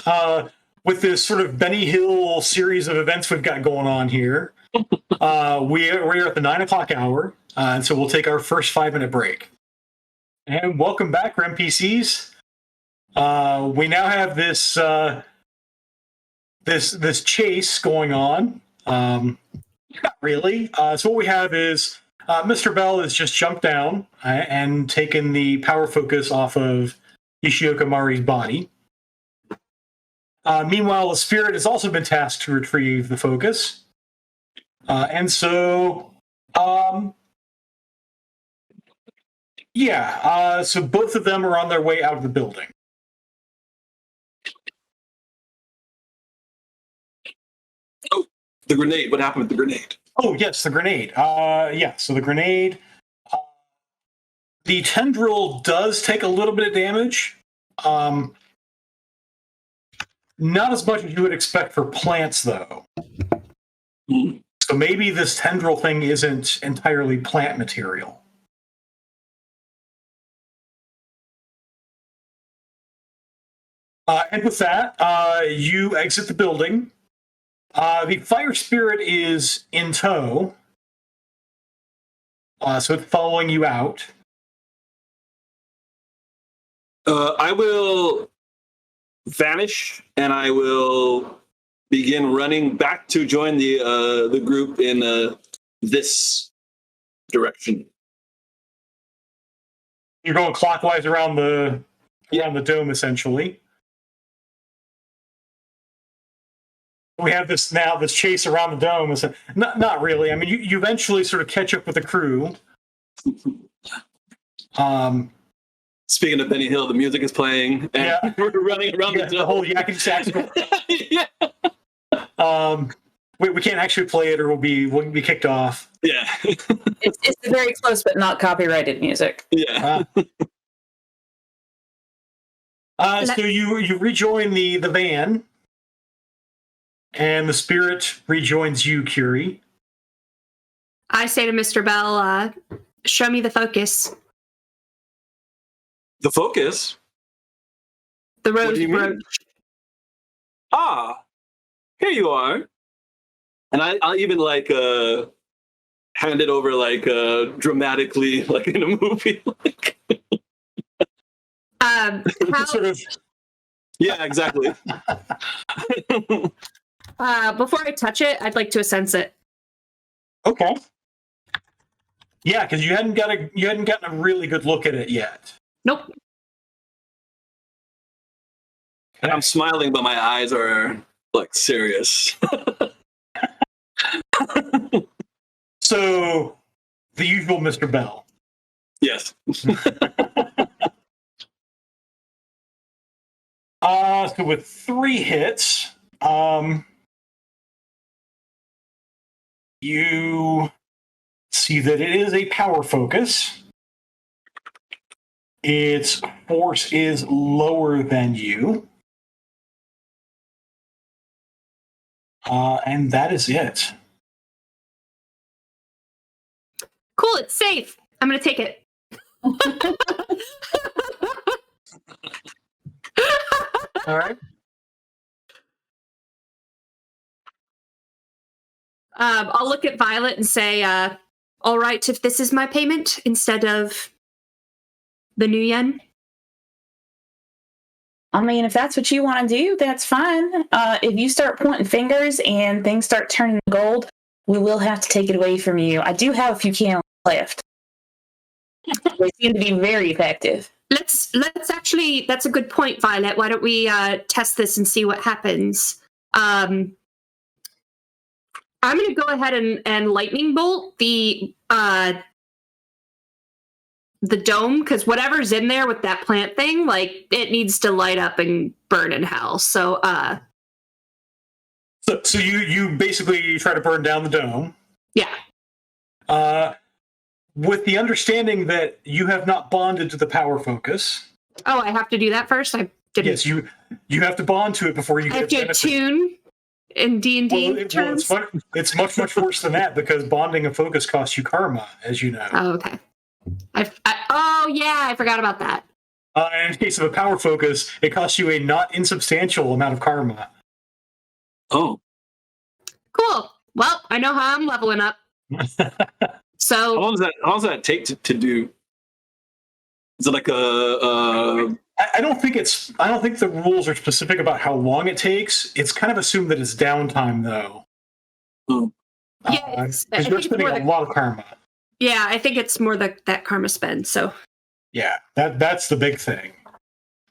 with this sort of Benny Hill series of events we've got going on here, we're at the 9 o'clock hour, and so we'll take our first 5-minute break. And welcome back, NPCs. We now have this this chase going on. Not really. So what we have is Mr. Bell has just jumped down and taken the power focus off of Ishioka Mari's body. Meanwhile, the spirit has also been tasked to retrieve the focus. So both of them are on their way out of the building. Oh, the grenade. What happened with the grenade? Oh, yes, the grenade. So the grenade... the tendril does take a little bit of damage. Not as much as you would expect for plants, though. So maybe this tendril thing isn't entirely plant material. And with that, you exit the building. The fire spirit is in tow. So it's following you out. I will vanish, and I will begin running back to join the group in this direction. You're going clockwise around the dome, essentially. We have this chase around the dome. Not really. I mean, you eventually sort of catch up with the crew. Speaking of Benny Hill, the music is playing, and we're running around the dome. The whole yakety sax. Yeah. We can't actually play it, or we'll be kicked off. Yeah. It's very close, but not copyrighted music. Yeah. So you rejoin the van, and the spirit rejoins you, Curie. I say to Mr. Bell, show me the focus. The focus? The What rose do you mean? brooch. Ah, here you are. And I'll even hand it over dramatically, like in a movie. How, Sort of. Yeah, exactly. before I touch it, I'd like to sense it. Okay. Yeah, because you hadn't gotten a really good look at it yet. Nope. And I'm smiling, but my eyes are serious. So, the usual Mr. Bell. Yes. So with 3 hits, You see that it is a power focus. Its force is lower than you. And that is it. Cool, it's safe. I'm going to take it. All right. I'll look at Violet and say, all right, if this is my payment instead of the new yen. I mean, if that's what you want to do, that's fine. If you start pointing fingers and things start turning gold, we will have to take it away from you. I do have a few candles left. They seem to be very effective. Let's actually, that's a good point, Violet. Why don't we test this and see what happens? I'm going to go ahead and lightning bolt the dome, because whatever's in there with that plant thing, like, it needs to light up and burn in hell. So So you basically try to burn down the dome. yeah. With the understanding that you have not bonded to the power focus. Oh, I have to do that first? I didn't. Yes, you have to bond to it before you I get have to attune in D&D terms? it's much worse than that, because bonding a focus costs you karma, as you know. Oh, okay. Oh, yeah, I forgot about that. In the case of a power focus, it costs you a not insubstantial amount of karma. Oh, Cool. Well, I know how I'm leveling up. how So, long does that take to do? Is it like a I don't think the rules are specific about how long it takes. It's kind of assumed that it's downtime, though. Oh. Yeah, I Because think you're it's spending more a lot of karma. yeah, I think it's more that karma spend. So, Yeah, that's the big thing.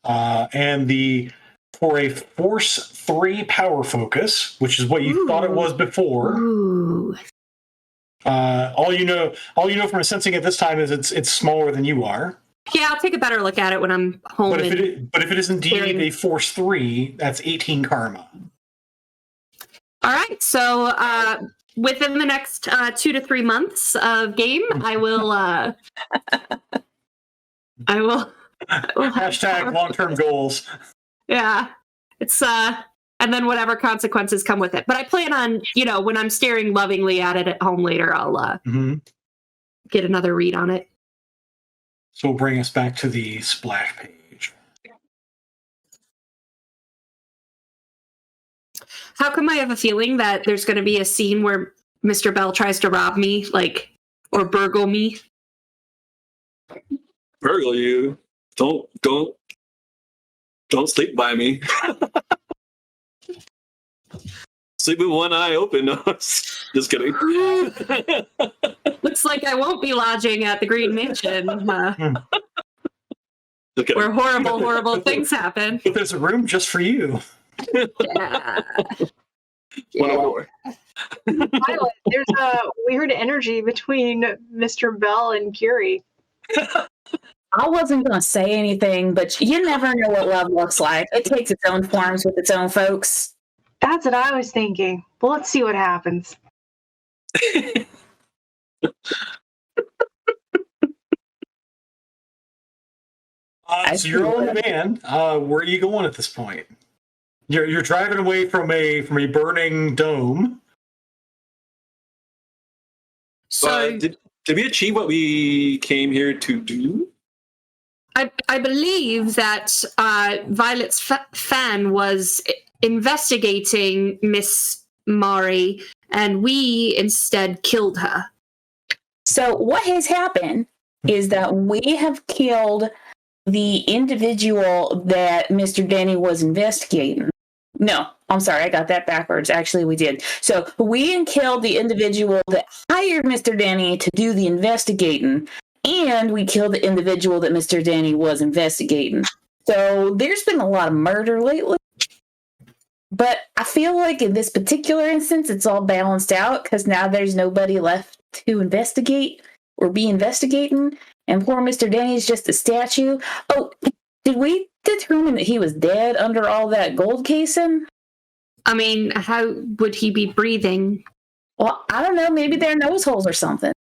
And for a Force 3 power focus, which is what you thought it was before. ooh. All you know from sensing it this time is it's smaller than you are. Yeah, I'll take a better look at it when I'm home. But if it is indeed clearing. a Force 3, that's 18 karma. All right. So, within the next 2 to 3 months of game, I will Hashtag long-term goals. Yeah. It's and then whatever consequences come with it. But I plan on, when I'm staring lovingly at it at home later, I'll get another read on it. So we'll bring us back to the splash page. How come I have a feeling that there's going to be a scene where Mr. Bell tries to rob me, or burgle me? burgle you? Don't sleep by me. Sleep with one eye open. No, just kidding. Looks like I won't be lodging at the Green Mansion, Just kidding. where horrible things happen. But there's a room just for you. Yeah. One door. Violet, there's a weird energy between Mr. Bell and Curie. I wasn't going to say anything, but you never know what love looks like. It takes its own forms with its own folks. That's what I was thinking. Well, let's see what happens. So you're all in the van. Where are you going at this point? You're driving away from a burning dome. So did we achieve what we came here to do? I believe that Violet's fan was investigating Miss Mari, and we instead killed her. So what has happened is that we have killed the individual that Mr. Denny was investigating. No, I'm sorry, I got that backwards. Actually, we did. So we killed the individual that hired Mr. Denny to do the investigating, and we killed the individual that Mr. Denny was investigating. So there's been a lot of murder lately. But I feel like in this particular instance, it's all balanced out because now there's nobody left to investigate or be investigating. And poor Mr. Denny's just a statue. Oh, did we determine that he was dead under all that gold casing? I mean, how would he be breathing? Well, I don't know. Maybe they're nose holes or something.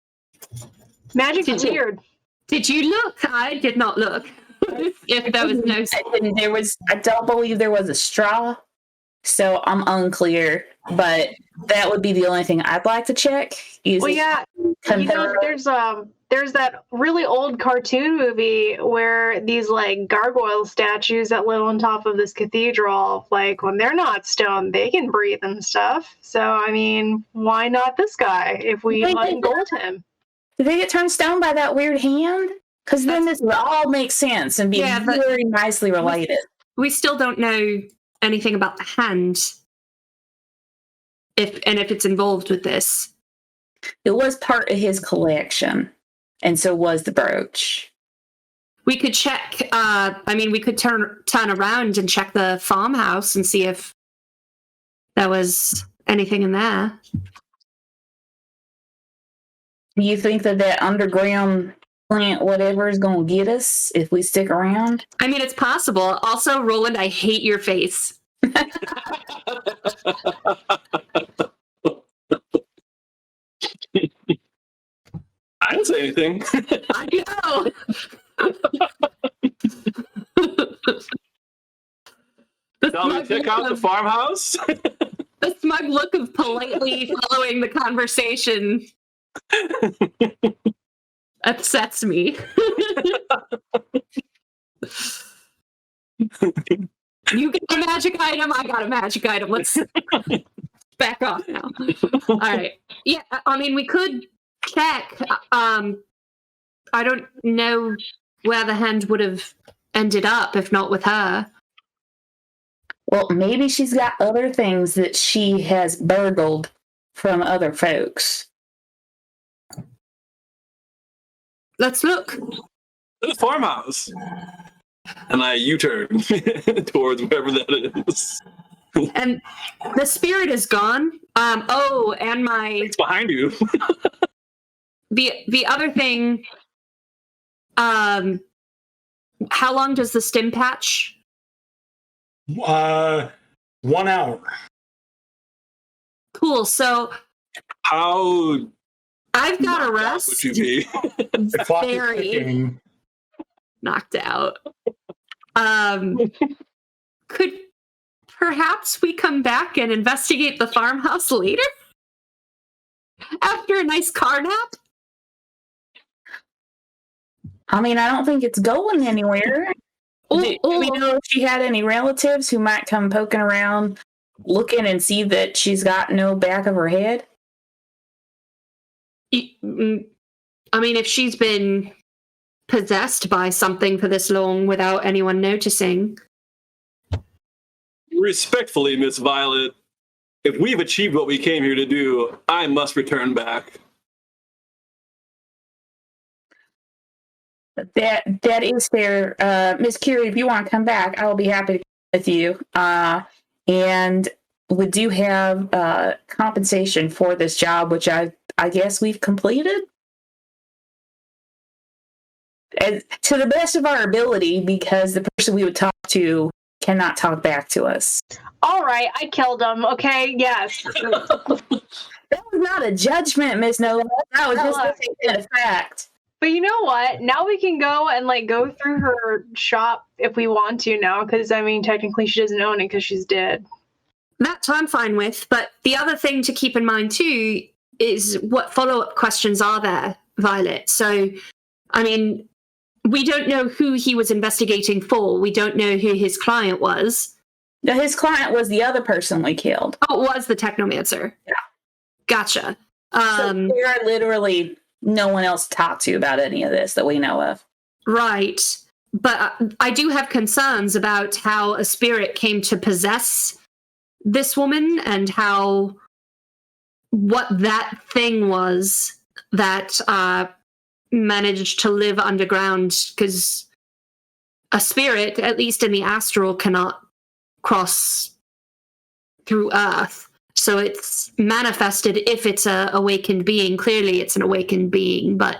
Magic is weird. Did you look? I did not look. If there was no. I don't believe there was a straw, so I'm unclear. But that would be the only thing I'd like to check. Well, yeah, there's that really old cartoon movie where these like gargoyle statues that live on top of this cathedral, like when they're not stoned, they can breathe and stuff. So I mean, why not this guy if we ungold him? Did they get turned stone by that weird hand? Because then this would all make sense and be very nicely related. We still don't know anything about the hand, if it's involved with this. It was part of his collection, and so was the brooch. We could check. We could turn around and check the farmhouse and see if there was anything in there. Do you think that underground plant, whatever, is going to get us if we stick around? I mean, it's possible. Also, Roland, I hate your face. I didn't say anything. I know. Shall we check out the farmhouse? The smug look of politely following the conversation upsets me. You got a magic item, I got a magic item. Let's back off now. All right. Yeah, I mean, we could check. I don't know where the hand would have ended up if not with her. Well, maybe she's got other things that she has burgled from other folks. Let's look. The farmhouse. And I U-turn towards wherever that is. And the spirit is gone. And my... It's behind you. The other thing... how long does the stim patch? 1 hour. Cool, so... How... I've got a rest. Would you be? The clock is Very ticking. knocked out. Could perhaps we come back and investigate the farmhouse later? After a nice car nap? I mean, I don't think it's going anywhere. Do we know if she had any relatives who might come poking around, looking and see that she's got no back of her head? I mean, if she's been possessed by something for this long without anyone noticing. Respectfully, Miss Violet, if we've achieved what we came here to do, I must return back. That is fair. Miss Curie, if you want to come back, I will be happy to come with you. And we do have compensation for this job, which I guess we've completed. As, to the best of our ability, because the person we would talk to cannot talk back to us. All right, I killed him. Okay, yes. That was not a judgment, Miss Nova. That was just a fact. But you know what? Now we can go and go through her shop if we want to now, because I mean, technically she doesn't own it because she's dead. That I'm fine with, but the other thing to keep in mind too is what follow-up questions are there, Violet. So, I mean, we don't know who he was investigating for. We don't know who his client was. No, his client was the other person we killed. Oh, it was the technomancer. Yeah. Gotcha. So there are literally no one else to talk to about any of this that we know of. Right. But I do have concerns about how a spirit came to possess this woman and what that thing was that managed to live underground, because a spirit, at least in the astral, cannot cross through Earth. So it's manifested if it's a awakened being. Clearly it's an awakened being, but...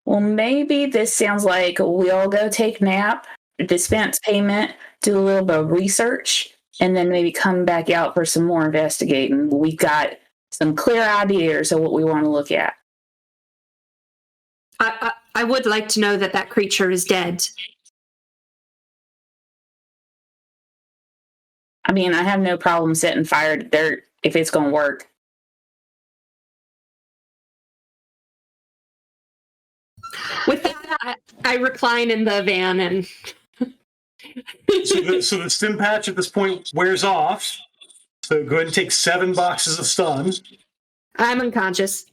Well, maybe this sounds like we all go take a nap, dispense payment, do a little bit of research, and then maybe come back out for some more investigating. We've got some clear ideas of what we want to look at. I would like to know that that creature is dead. I mean, I have no problem setting fire to dirt if it's going to work. With that, I recline in the van and. So the stim patch at this point wears off. So go ahead and take 7 boxes of stun. I'm unconscious.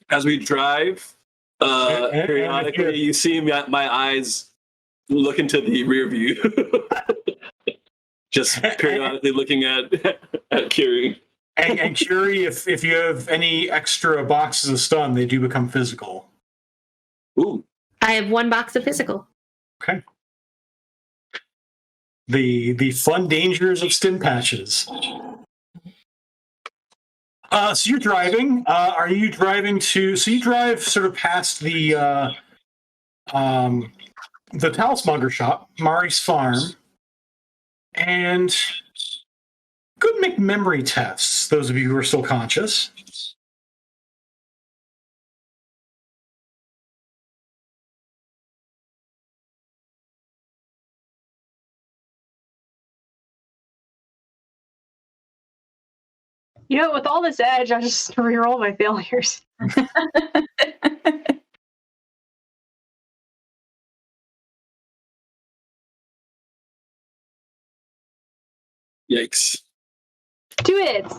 As we drive, periodically you see my eyes look into the rear view. Just periodically looking at Curie. And Curie, if you have any extra boxes of stun, they do become physical. Ooh. I have 1 box of physical. Okay. The fun dangers of stim patches. So you're driving. Are you driving to? So you drive sort of past the Talismonger shop, Mari's farm, and go and make memory tests. Those of you who are still conscious. You know, with all this edge, I just reroll my failures. Yikes. 2 hits.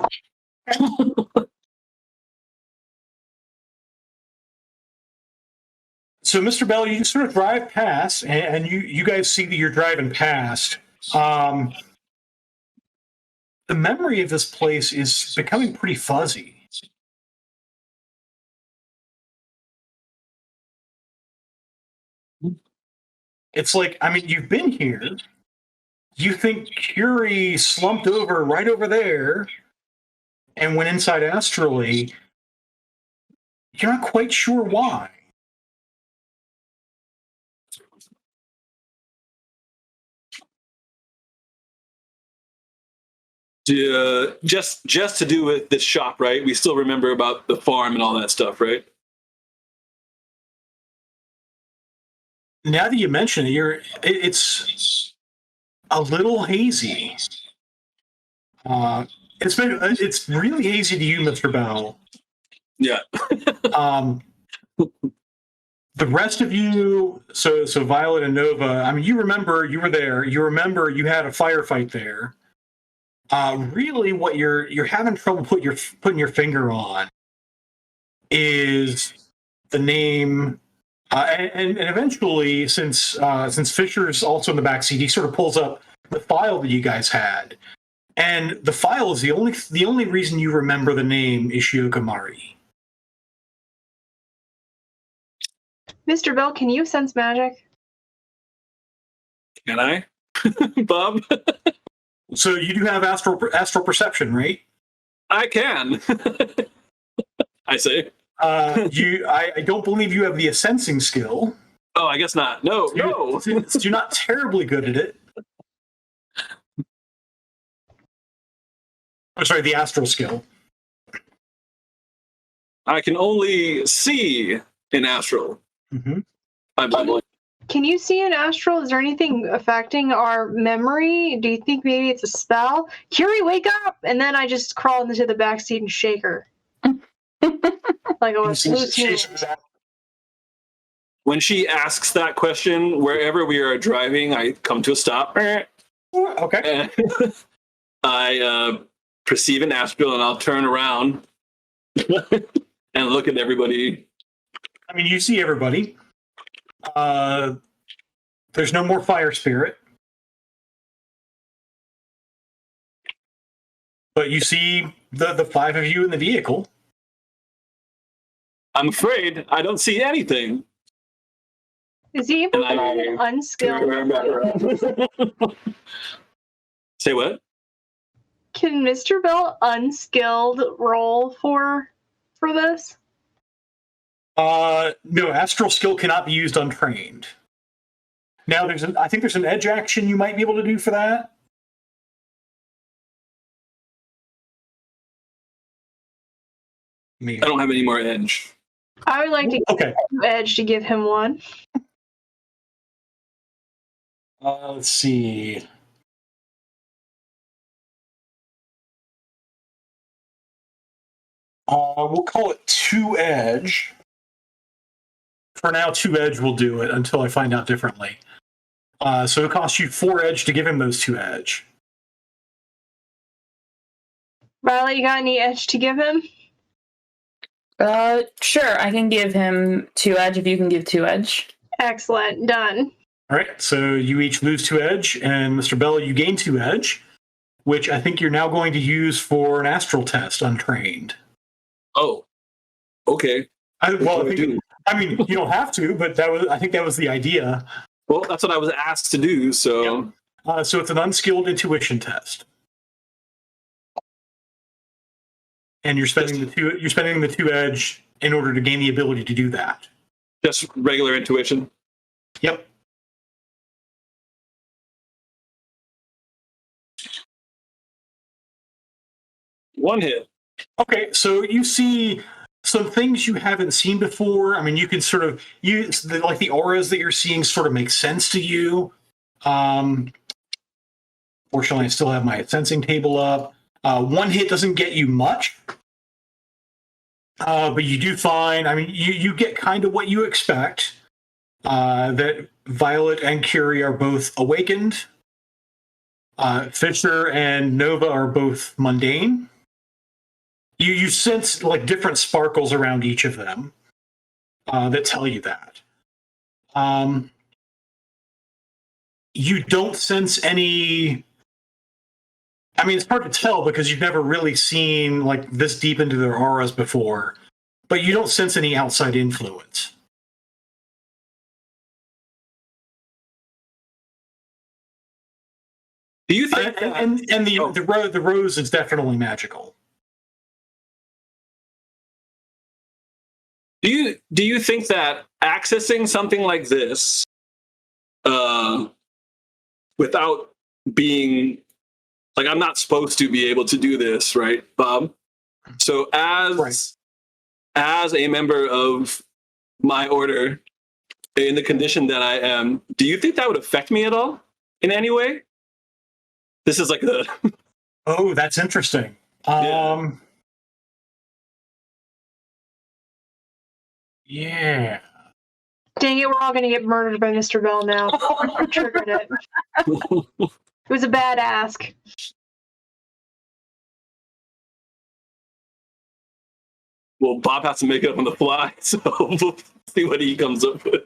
So, Mr. Bell, you sort of drive past, and you guys see that you're driving past. The memory of this place is becoming pretty fuzzy. It's like, I mean, you've been here. You think Curie slumped over right over there and went inside astrally. You're not quite sure why. Just to do with this shop, right? We still remember about the farm and all that stuff, right? Now that you mention it, it's a little hazy. It's really hazy to you, Mr. Bell. Yeah. The rest of you, so Violet and Nova, I mean, you remember you were there. You remember you had a firefight there. Really, what you're having trouble putting your finger on is the name, and eventually, since Fisher's also in the backseat, he sort of pulls up the file that you guys had, and the file is the only reason you remember the name Ishioka Mari. Mr. Bell, can you sense magic? Can I, Bob? So you do have astral perception, right? I can. I say. I don't believe you have the sensing skill. Oh, I guess not. No. You're not terribly good at it. Oh, sorry, the astral skill. I can only see in astral. Mm-hmm. I'm like, Can you see an astral? Is there anything affecting our memory? Do you think maybe it's a spell? Curie, wake up! And then I just crawl into the backseat and shake her. Like I was hallucinating. when she asks that question, wherever we are driving, I come to a stop. Okay. And I perceive an astral, and I'll turn around and look at everybody. I mean, you see everybody. There's no more fire spirit. But you see the 5 of you in the vehicle. I'm afraid I don't see anything. Is he able And to unskilled? Say what? Can Mr. Bell unskilled roll for this? No, astral skill cannot be used untrained. Now, I think there's an edge action you might be able to do for that. Maybe. I don't have any more edge. I would like to Okay. give Edge to give him one. Let's see. We'll call it 2 edge. For now, 2 edge will do it until I find out differently. So it costs you 4 edge to give him those 2 edge. Violet, you got any Edge to give him? Sure, I can give him 2 edge if you can give 2 edge. Excellent. Done. All right, so you each lose 2 edge, and Mr. Bell, you gain 2 edge, which I think you're now going to use for an astral test, untrained. Oh, okay. I What do I do? mean, you don't have to, but I think that was the idea. Well, that's what I was asked to do. So, So it's an unskilled intuition test, and you're spending the 2 edge in order to gain the ability to do that. just regular intuition. Yep. One hit. Okay, so you see some things you haven't seen before. I mean, you can sort of use the auras that you're seeing sort of make sense to you. Fortunately, I still have my sensing table up. 1 hit doesn't get you much, but you do find. I mean, you get kind of what you expect. That Violet and Curie are both awakened. Fisher and Nova are both mundane. You sense like different sparkles around each of them that tell you that. You don't sense any. I mean, it's hard to tell because you've never really seen like this deep into their auras before, but you don't sense any outside influence. Do you think? And the rose is definitely magical. Do you think that accessing something like this, without being like I'm not supposed to be able to do this, right, Bob? So as a member of my order, in the condition that I am, do you think that would affect me at all in any way? This is like the. Oh, that's interesting. Yeah. Dang it, we're all going to get murdered by Mr. Bell now. I triggered it. It was a bad ask. Well, Bob has to make it up on the fly, so we'll see what he comes up with.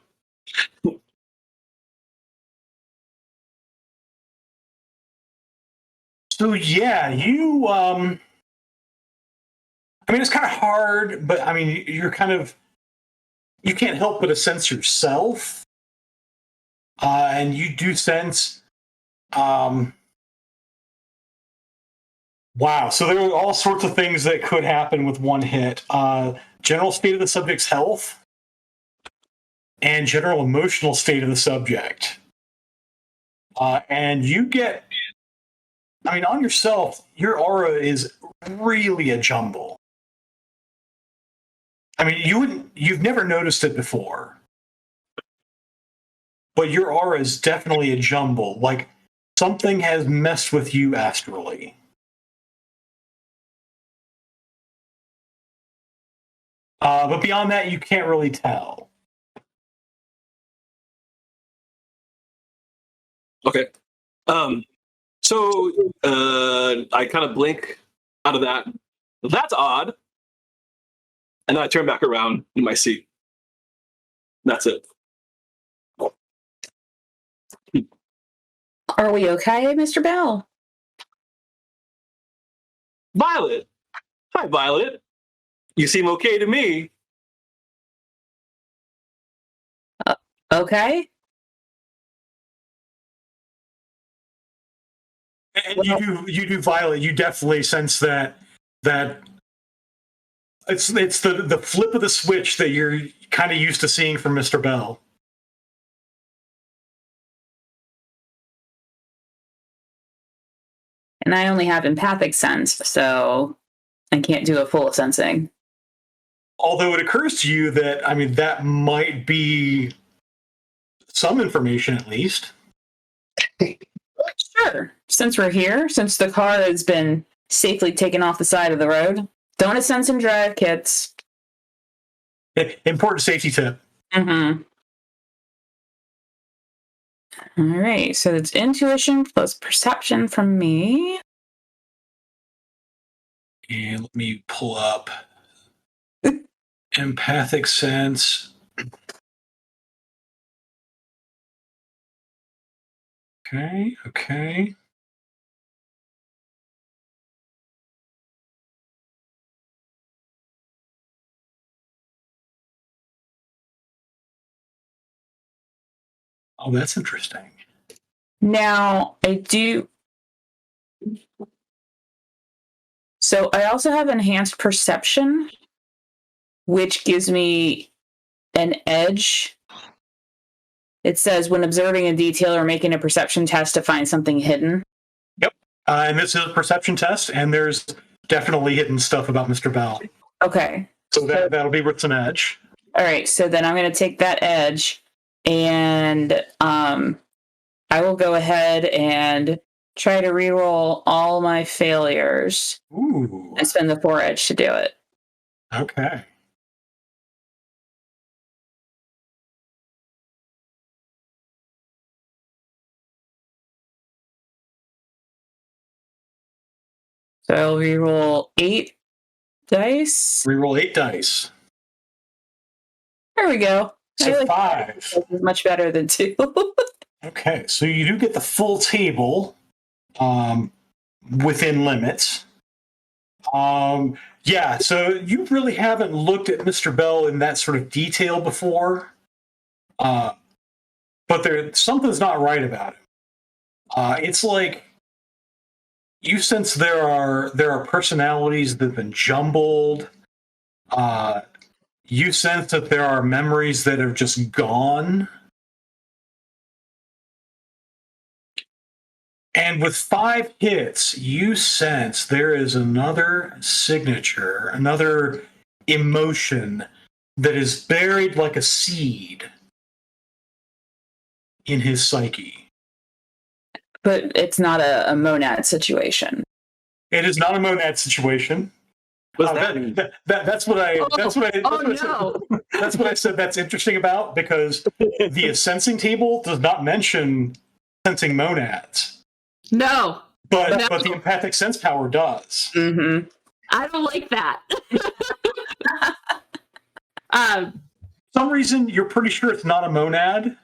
So yeah, you I mean it's kind of hard, but I mean you're kind of you can't help but sense yourself. And you do sense wow, so there are all sorts of things that could happen with 1 hit. General state of the subject's health and general emotional state of the subject. And you get I mean, on yourself, your aura is really a jumble. I mean, you've never noticed it before, but your aura is definitely a jumble. Like something has messed with you astrally. But beyond that, you can't really tell. Okay. So I kind of blink out of that. That's odd. And then I turn back around in my seat. That's it. Are we okay, Mr. Bell? Violet. Hi, Violet. You seem okay to me. Okay. And you do, Violet. You definitely sense that it's the flip of the switch that you're kind of used to seeing from Mr. Bell. And I only have empathic sense, so I can't do a full sensing. Although it occurs to you that, I mean, that might be some information at least. Sure. Since we're here, since the car has been safely taken off the side of the road, don't ascend some drive kits. Important safety tip. Mm-hmm. All right, so it's intuition plus perception from me. And let me pull up empathic sense. Okay. Oh, that's interesting. Now, I do. So I also have enhanced perception, which gives me an edge. It says when observing a detail or making a perception test to find something hidden. Yep. And this is a perception test, and there's definitely hidden stuff about Mr. Bell. Okay. So that'll be worth some edge. All right, so then I'm going to take that edge, and I will go ahead and try to reroll all my failures. Ooh. And spend the 4 edge to do it. Okay. So I'll reroll 8 dice. Reroll 8 dice. There we go. So 5. This is much better than 2. Okay, so you do get the full table within limits. Yeah, so you really haven't looked at Mr. Bell in that sort of detail before. But something's not right about him. It's like you sense there are personalities that have been jumbled. You sense that there are memories that have just gone. And with 5 hits, you sense there is another signature, another emotion that is buried like a seed in his psyche. But it's not a monad situation. It is not a monad situation. What's that mean? That's what I. That's what I. Oh, That's what I no. said. That's what I said. That's interesting about, because the sensing table does not mention sensing monads, No, but No. the empathic sense power does. Mm-hmm. I don't like that. For some reason, you're pretty sure it's not a monad.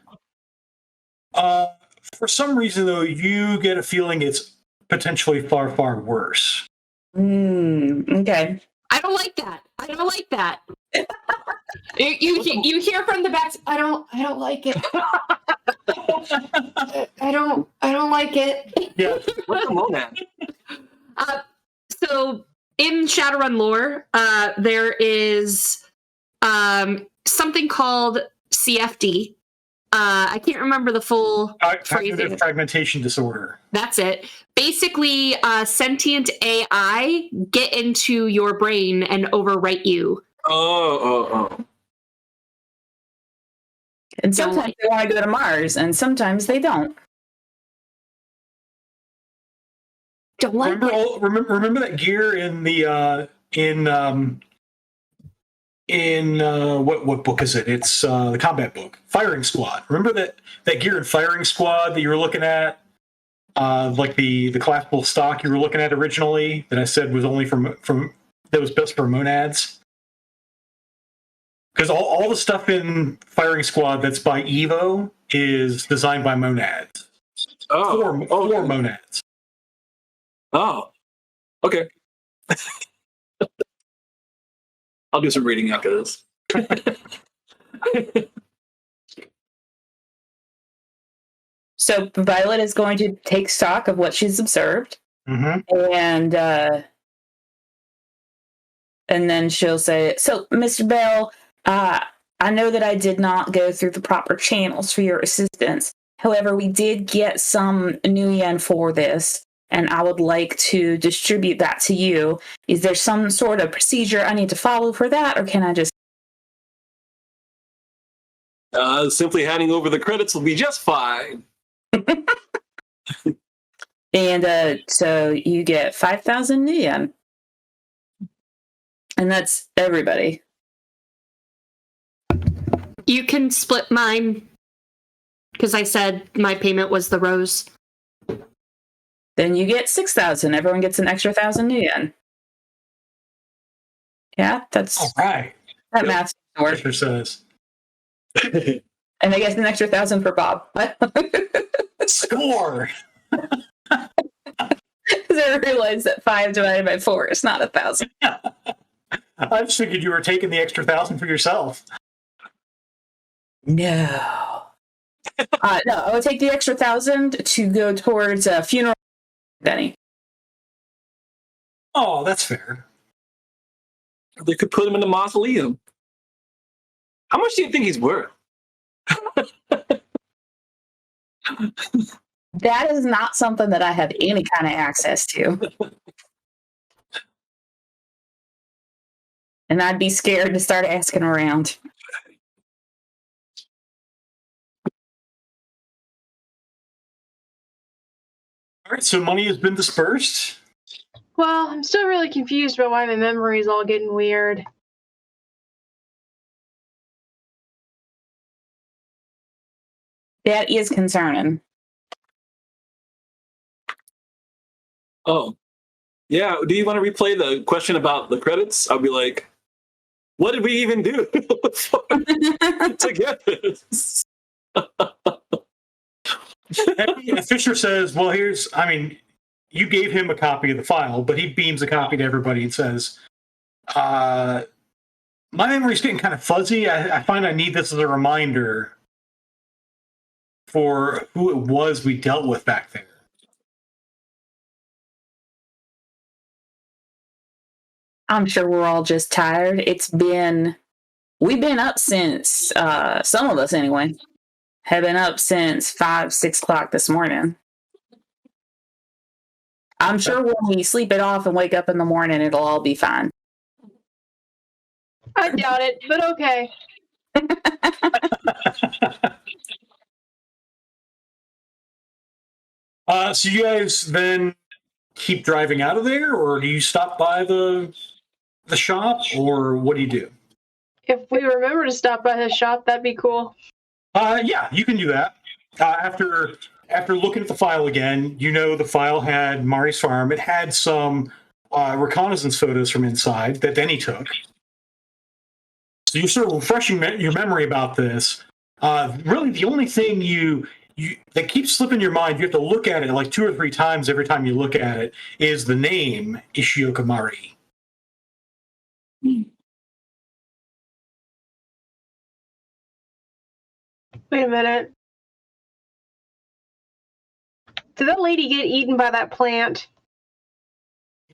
For some reason, though, you get a feeling it's potentially far, far worse. Okay. I don't like that. I don't like that. You hear from the back. I don't like it. I don't like it. Yeah. What's a monad? So in Shadowrun lore, there is something called CFD. I can't remember the full phrasing. Cognitive fragmentation disorder. That's it. Basically, sentient AI get into your brain and overwrite you. Oh. And sometimes they want to go to Mars, and sometimes they don't. Don't like it. Remember that gear in the what book is it? It's the combat book, Firing Squad. Remember that gear in Firing Squad that you were looking at, like the collapsible stock you were looking at originally, that I said was only from that was best for monads. Because all the stuff in Firing Squad that's by Evo is designed by monads. For monads. Oh. Okay. I'll do some reading after this. So Violet is going to take stock of what she's observed, and then she'll say, "So, Mr. Bell, I know that I did not go through the proper channels for your assistance. However, we did get some Nuyen for this. and I would like to distribute that to you. Is there some sort of procedure I need to follow for that, or can I just... Simply handing over the credits will be just fine. And so you get 5,000 yen. And that's everybody. You can split mine because I said my payment was the rose. Then you get 6,000. Everyone gets an extra 1,000 yen. Yeah, that's All right. that math works. Fisher says. And I guess an extra 1,000 for Bob. Score! Because I realized that 5 divided by 4 is not 1,000. I just figured you were taking the extra 1,000 for yourself. No. No, I would take the extra 1,000 to go towards a funeral. Benny. Oh, that's fair. They could put him in the mausoleum. How much do you think he's worth? That is not something that I have any kind of access to. And I'd be scared to start asking around. All right, so money has been dispersed. Well, I'm still really confused about why my memory is all getting weird. That is concerning. Oh. Yeah, do you want to replay the question about the credits? I'll be like, what did we even do to get this? Fisher says, well, you gave him a copy of the file, but he beams a copy to everybody and says, my memory's getting kind of fuzzy. I find I need this as a reminder for who it was we dealt with back there. I'm sure we're all just tired. We've been up since, some of us anyway, have been up since 5, 6 o'clock this morning. I'm sure when we sleep it off and wake up in the morning, it'll all be fine. I doubt it, but okay. So you guys then keep driving out of there, or do you stop by the shop, or what do you do? If we remember to stop by his shop, that'd be cool. Yeah, you can do that. After looking at the file again, the file had Mari's farm. It had some reconnaissance photos from inside that Denny took. So you're sort of refreshing your memory about this. Really, the only thing that keeps slipping your mind, you have to look at it like 2 or 3 times every time you look at it, is the name Ishioka Mari. Wait a minute. Did that lady get eaten by that plant?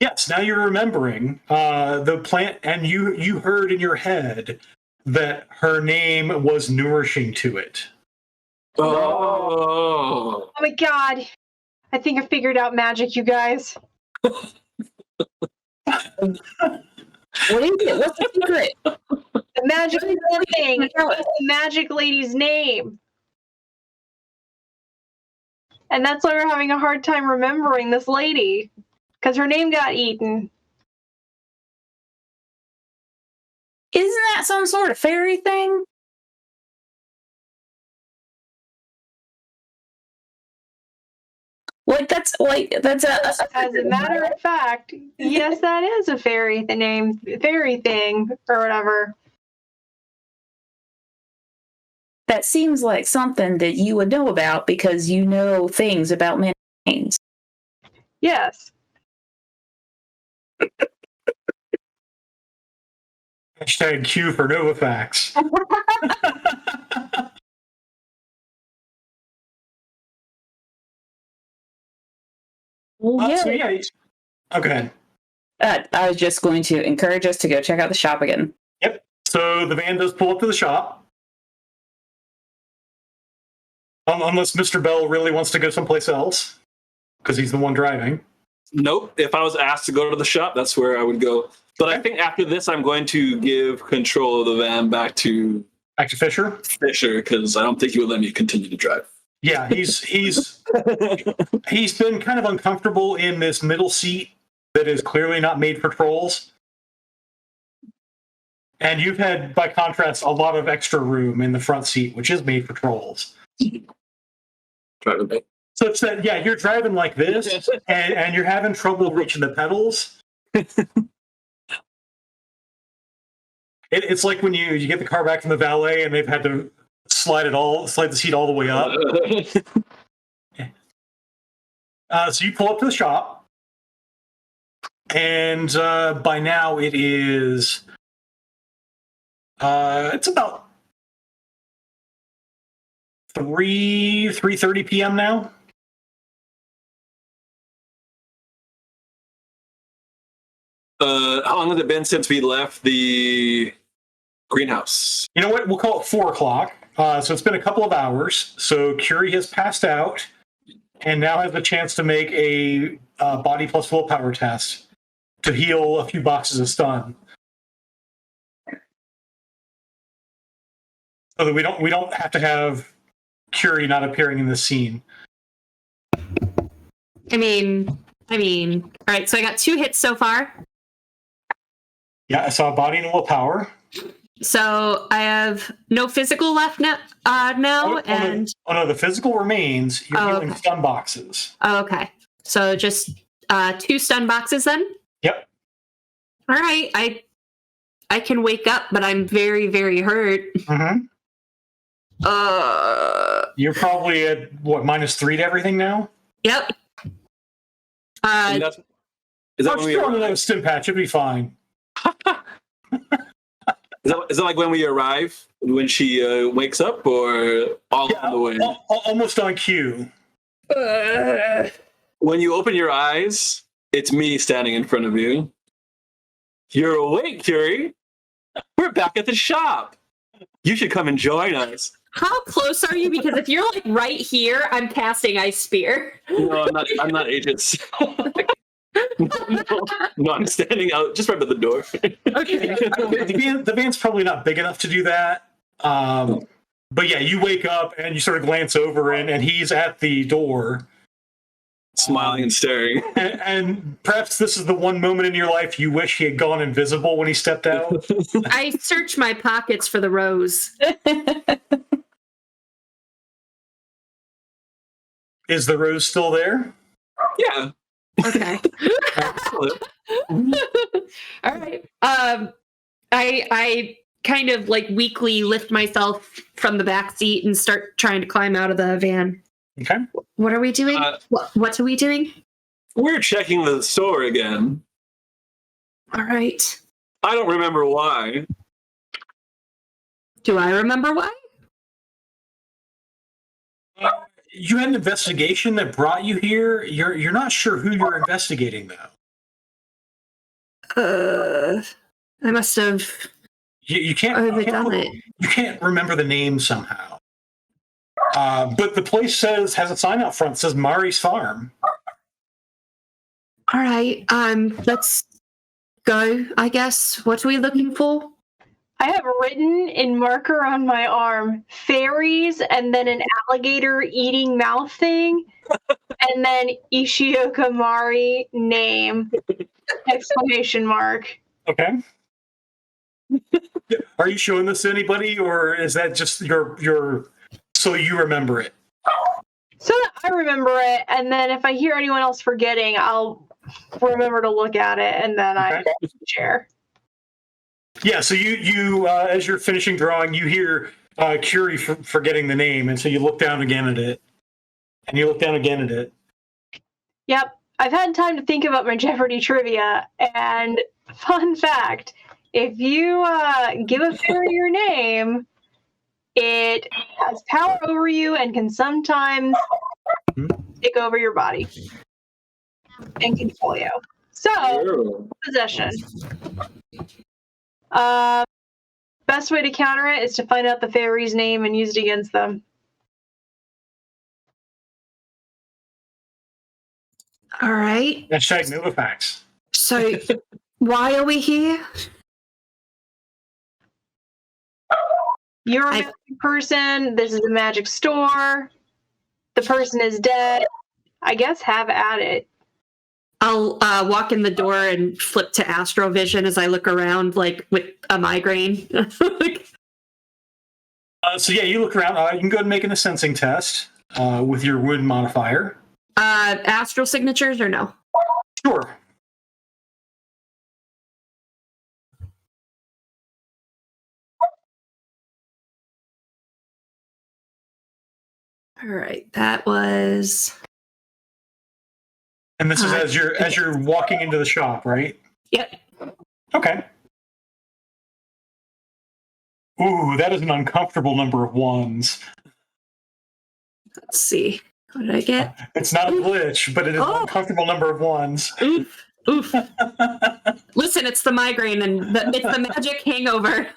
Yes, now you're remembering the plant, and you heard in your head that her name was nourishing to it. Oh. Oh my god. I think I figured out magic, you guys. What is it? What's the secret? The magic thing. The magic lady's name. And that's why we're having a hard time remembering this lady. Because her name got eaten. Isn't that some sort of fairy thing? That's As a matter of fact, yes, that is a fairy thing, or whatever. That seems like something that you would know about because you know things about many things. Yes. Hashtag Q for Novafacts. So yeah. Okay. I was just going to encourage us to go check out the shop again. Yep. So the van does pull up to the shop. Unless Mr. Bell really wants to go someplace else. because he's the one driving. Nope. If I was asked to go to the shop, that's where I would go. But I think after this, I'm going to give control of the van back to Fisher, because I don't think he would let me continue to drive. Yeah, he's been kind of uncomfortable in this middle seat that is clearly not made for trolls. And you've had, by contrast, a lot of extra room in the front seat, which is made for trolls. Driving. So it's that, yeah, you're driving like this, and you're having trouble reaching the pedals. It's like when you get the car back from the valet and they've had to slide the seat all the way up. So you pull up to the shop, and by now it is it's about 3:30 p.m. now. How long has it been since we left the greenhouse? You know what? We'll call it 4 o'clock. So it's been a couple of hours. So Curie has passed out and now has a chance to make a body plus willpower test to heal a few boxes of stun. So that we don't have to have Curie not appearing in this scene. I mean, all right, so I got 2 hits so far. Yeah, I saw body and willpower. So I have no physical left now, no, the physical remains. You're healing stun boxes. Oh, okay. So just 2 stun boxes then? Yep. All right. I can wake up, but I'm very, very hurt. Mm-hmm. You're probably at what, -3 to everything now? Is Yep. that when we on another stim patch? It'll be fine. is that like when we arrive, when she wakes up, or all on the way? Almost on cue. When you open your eyes, it's me standing in front of you. You're awake, Curie. We're back at the shop. You should come and join us. How close are you? Because if you're like right here, I'm casting Ice Spear. No, I'm not agents. No, I'm standing out just right by the door. Okay. The van's probably not big enough to do that. But yeah, you wake up and you sort of glance over and he's at the door. Smiling and staring. And perhaps this is the one moment in your life you wish he had gone invisible when he stepped out. I search my pockets for the rose. Is the rose still there? Yeah. Okay. All right. I kind of like weakly lift myself from the back seat and start trying to climb out of the van. Okay. What are we doing? What are we doing? We're checking the store again. All right. I don't remember why. Do I remember why? You had an investigation that brought you here. You're not sure who you're investigating, though. I must have. You can't. Overdone it. You can't remember the name somehow. But the place has a sign out front that says Mari's Farm. All right. Let's go, I guess. What are we looking for? I have written in marker on my arm, fairies, and then an alligator eating mouth thing, and then Ishioka Mari name, exclamation mark. Okay. Are you showing this to anybody, or is that just your so you remember it? So that I remember it, and then if I hear anyone else forgetting, I'll remember to look at it, and then I share. Yeah, so you as you're finishing drawing, you hear Curie forgetting the name, and so you look down again at it. And you look down again at it. Yep, I've had time to think about my Jeopardy trivia, and fun fact, if you give a fairy your name, it has power over you and can sometimes take over your body and control you. So, possession. Best way to counter it is to find out the fairy's name and use it against them. All right. Hashtag Novavax. So, why are we here? You're a I- magic person. This is a magic store. The person is dead. I guess have at it. I'll walk in the door and flip to Astrovision as I look around, like with a migraine. So yeah, you look around. You can go ahead and make an sensing test with your wound modifier. Astral signatures or no? Sure. All right, that was. And this is as you're walking into the shop, right? Yep. Okay. Ooh, that is an uncomfortable number of ones. Let's see. What did I get? It's not a glitch, but it is an uncomfortable number of ones. Oof. Oof. Listen, it's the migraine and it's the magic hangover.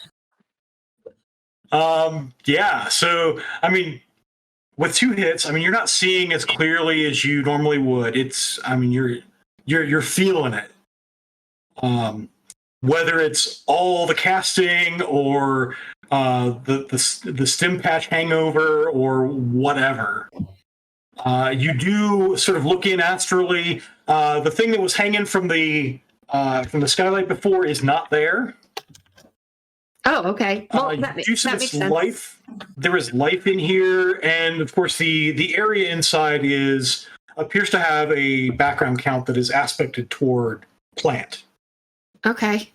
Yeah. So, I mean, with 2 hits, I mean, you're not seeing as clearly as you normally would. It's, I mean, you're feeling it. Whether it's all the casting or the stim patch hangover or whatever. You do sort of look in astrally. The thing that was hanging from the skylight before is not there. Oh, okay. Well, that makes sense. Life. There is life in here, and of course, the area inside appears to have a background count that is aspected toward plant. Okay.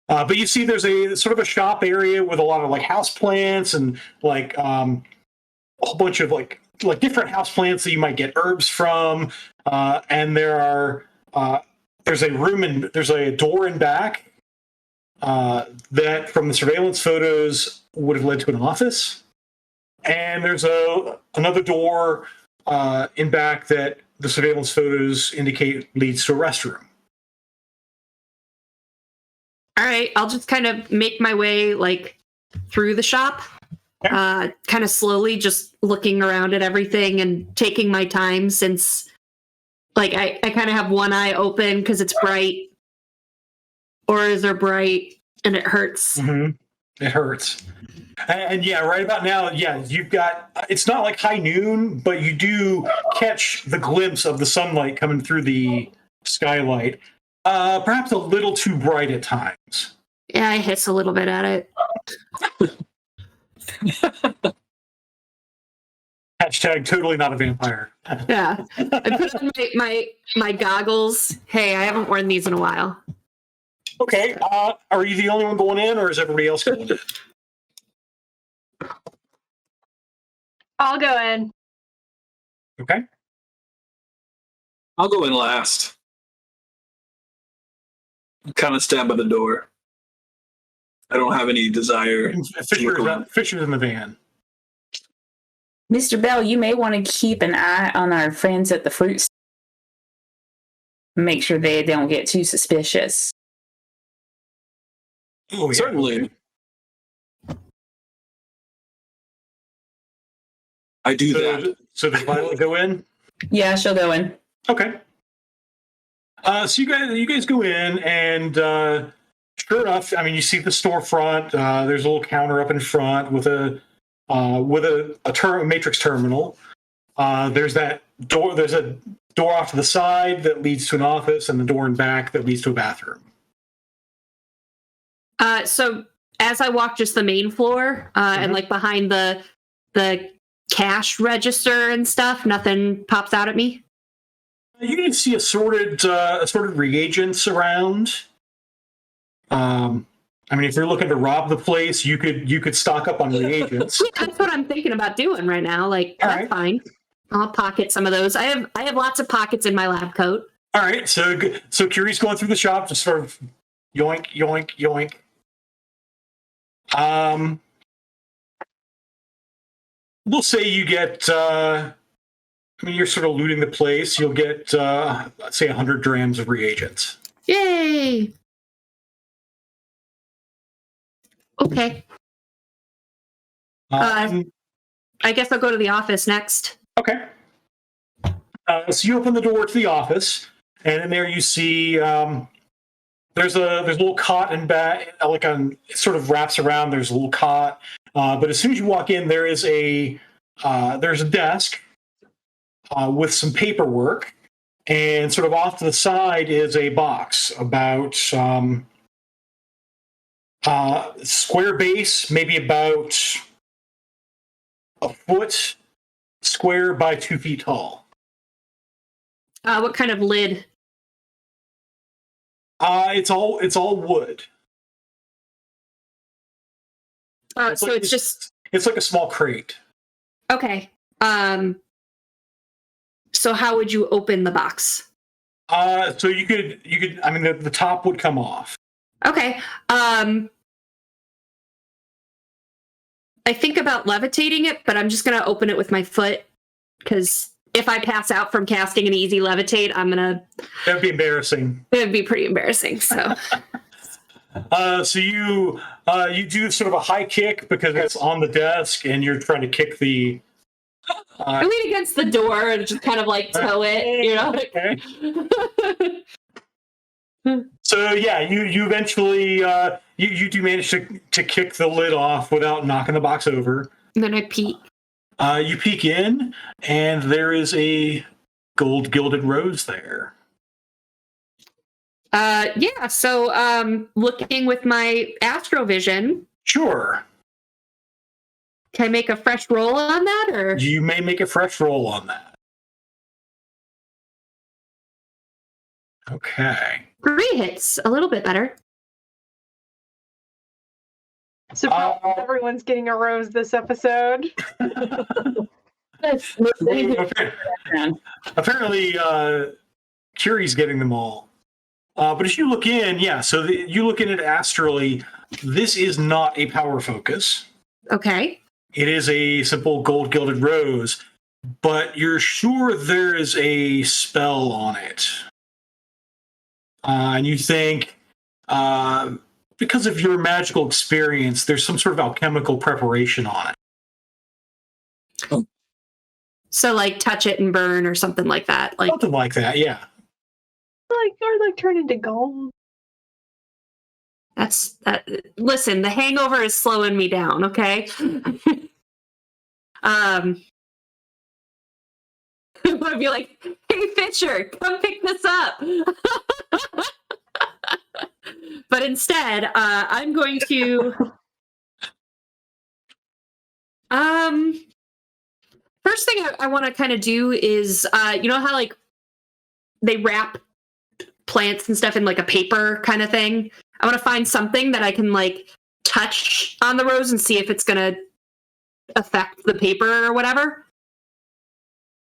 But you see, there's a sort of a shop area with a lot of like house plants and like a whole bunch of like different house plants that you might get herbs from. And there's a room and there's a door in back that from the surveillance photos would have led to an office. And there's another door in back that the surveillance photos indicate leads to a restroom. All right, I'll just kind of make my way like through the shop, kind of slowly, just looking around at everything and taking my time since like I kind of have one eye open because it's bright. Or is there bright and it hurts? Mm-hmm. It hurts. And yeah, right about now, yeah, you've got, it's not like high noon, but you do catch the glimpse of the sunlight coming through the skylight. Perhaps a little too bright at times. Yeah, I hiss a little bit at it. Hashtag totally not a vampire. Yeah. I put on my goggles. Hey, I haven't worn these in a while. Okay, are you the only one going in, or is everybody else going in? I'll go in. Okay. I'll go in last. Kind of stand by the door. I don't have any desire. Fisher's in the van. Mr. Bell, you may want to keep an eye on our friends at the fruit stand. Make sure they don't get too suspicious. Oh, yeah. Certainly. I do that. So does Violet go in? Yeah, she'll go in. Okay. So you guys go in, and sure enough, I mean, you see the storefront. There's a little counter up in front with a matrix terminal. There's that door. There's a door off to the side that leads to an office, and the door in back that leads to a bathroom. So as I walk just the main floor, and like behind the cash register and stuff, nothing pops out at me. You can see assorted reagents around. I mean, if you're looking to rob the place, you could stock up on reagents. That's what I'm thinking about doing right now. Like, All that's right. fine. I'll pocket some of those. I have lots of pockets in my lab coat. All right, so Curie's going through the shop, just sort of yoink, yoink, yoink. We'll say you get. I mean, you're sort of looting the place. You'll get, let's say, 100 drams of reagents. Yay! Okay. I guess I'll go to the office next. Okay. So you open the door to the office, and in there you see there's a little cot and bed, it sort of wraps around. There's a little cot, but as soon as you walk in, there's a desk with some paperwork, and sort of off to the side is a box about square base, maybe about a foot square by 2 feet tall. What kind of lid? It's all wood. So it's just It's like a small crate. okay. So how would you open the box? So you could. I mean, the top would come off. Okay. I think about levitating it, but I'm just gonna open it with my foot because if I pass out from casting an easy levitate, That'd be embarrassing. it'd be pretty embarrassing. So So you do sort of a high kick because it's on the desk, and you're trying to kick the. I lean against the door and just kind of like toe it, you know. Okay. So yeah, you eventually you do manage to kick the lid off without knocking the box over. And then I peek. You peek in, and there is a gold gilded rose there. Yeah. So looking with my astrovision, Sure. can I make a fresh roll on that, or You may make a fresh roll on that. Okay. 3 hits? A little bit better. So probably everyone's getting a rose this episode. Apparently, Curie's getting them all. But as you look in, yeah, so you look in it astrally, this is not a power focus. Okay. It is a simple gold gilded rose, but you're sure there is a spell on it. And you think, because of your magical experience, there's some sort of alchemical preparation on it. So like touch it and burn or something like that. Like Something like that, yeah. Or turn into gold. that's that. Listen, the hangover is slowing me down. Okay. I want to be like, hey Fisher, come pick this up. But instead, I'm going to. First thing I want to kind of do is, you know how like they wrap plants and stuff in like a paper kind of thing. I want to find something that I can like touch on the rose and see if it's gonna affect the paper or whatever.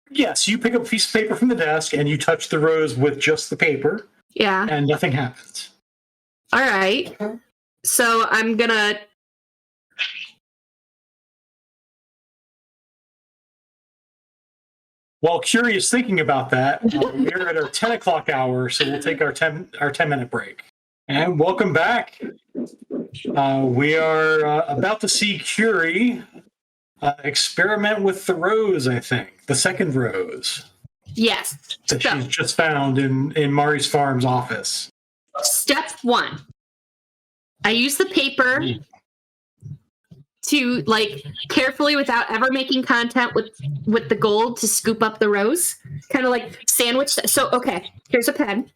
Yes, you pick up a piece of paper from the desk and you touch the rose with just the paper, Yeah. and nothing happens. All right. So I'm gonna. While Curie is thinking about that, we're at our 10 o'clock hour, so we'll take our 10-minute break. And welcome back. We are about to see Curie experiment with the rose, I think. The second rose Yes. that So she's just found in Mari's farm's office. step 1. I use the paper to like carefully, without ever making contact with the gold, to scoop up the rose, kind of like sandwich. So okay, here's a pen,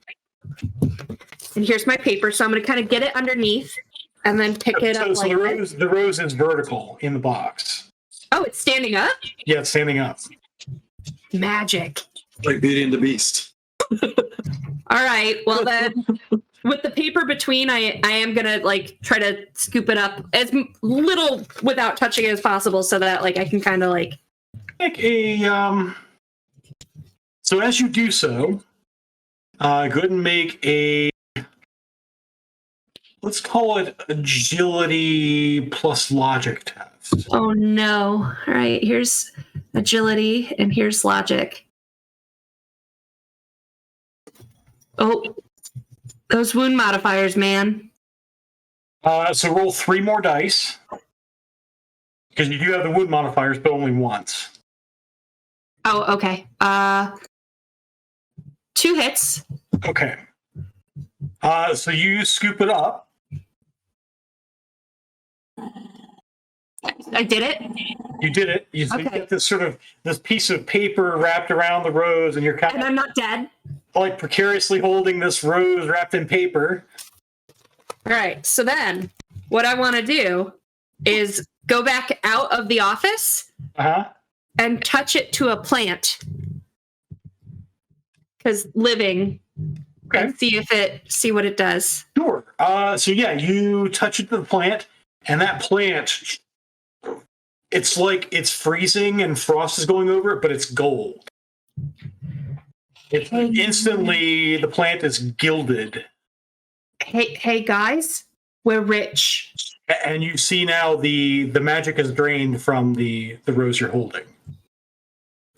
and here's my paper. So I'm going to kind of get it underneath, and then pick it up. So Like the rose is vertical in the box. oh, it's standing up. Yeah, it's standing up. Magic. Like Beauty and the Beast. All right. Well then, with the paper between, I am gonna like try to scoop it up as little without touching it as possible, so that like I can kind of like. Make a So as you do so, go ahead and make a. Let's call it agility plus logic test. Oh no! All right. Here's agility, and here's logic. Oh, those wound modifiers, man. So roll 3 more dice. Because you do have the wound modifiers, but only once. Oh, okay. 2 hits. Okay. So you scoop it up. I did it. You did it. You Okay. get this piece of paper wrapped around the rose, and you're kind And of I'm not dead. like precariously holding this rose wrapped in paper. All right. So then what I want to do is go back out of the office and touch it to a plant. Because living, and see what it does. Sure. So yeah, you touch it to the plant, and that plant, it's like it's freezing and frost is going over it, but it's gold. Instantly, the plant is gilded. Hey guys, we're rich. And you see now the magic is drained from the rose you're holding.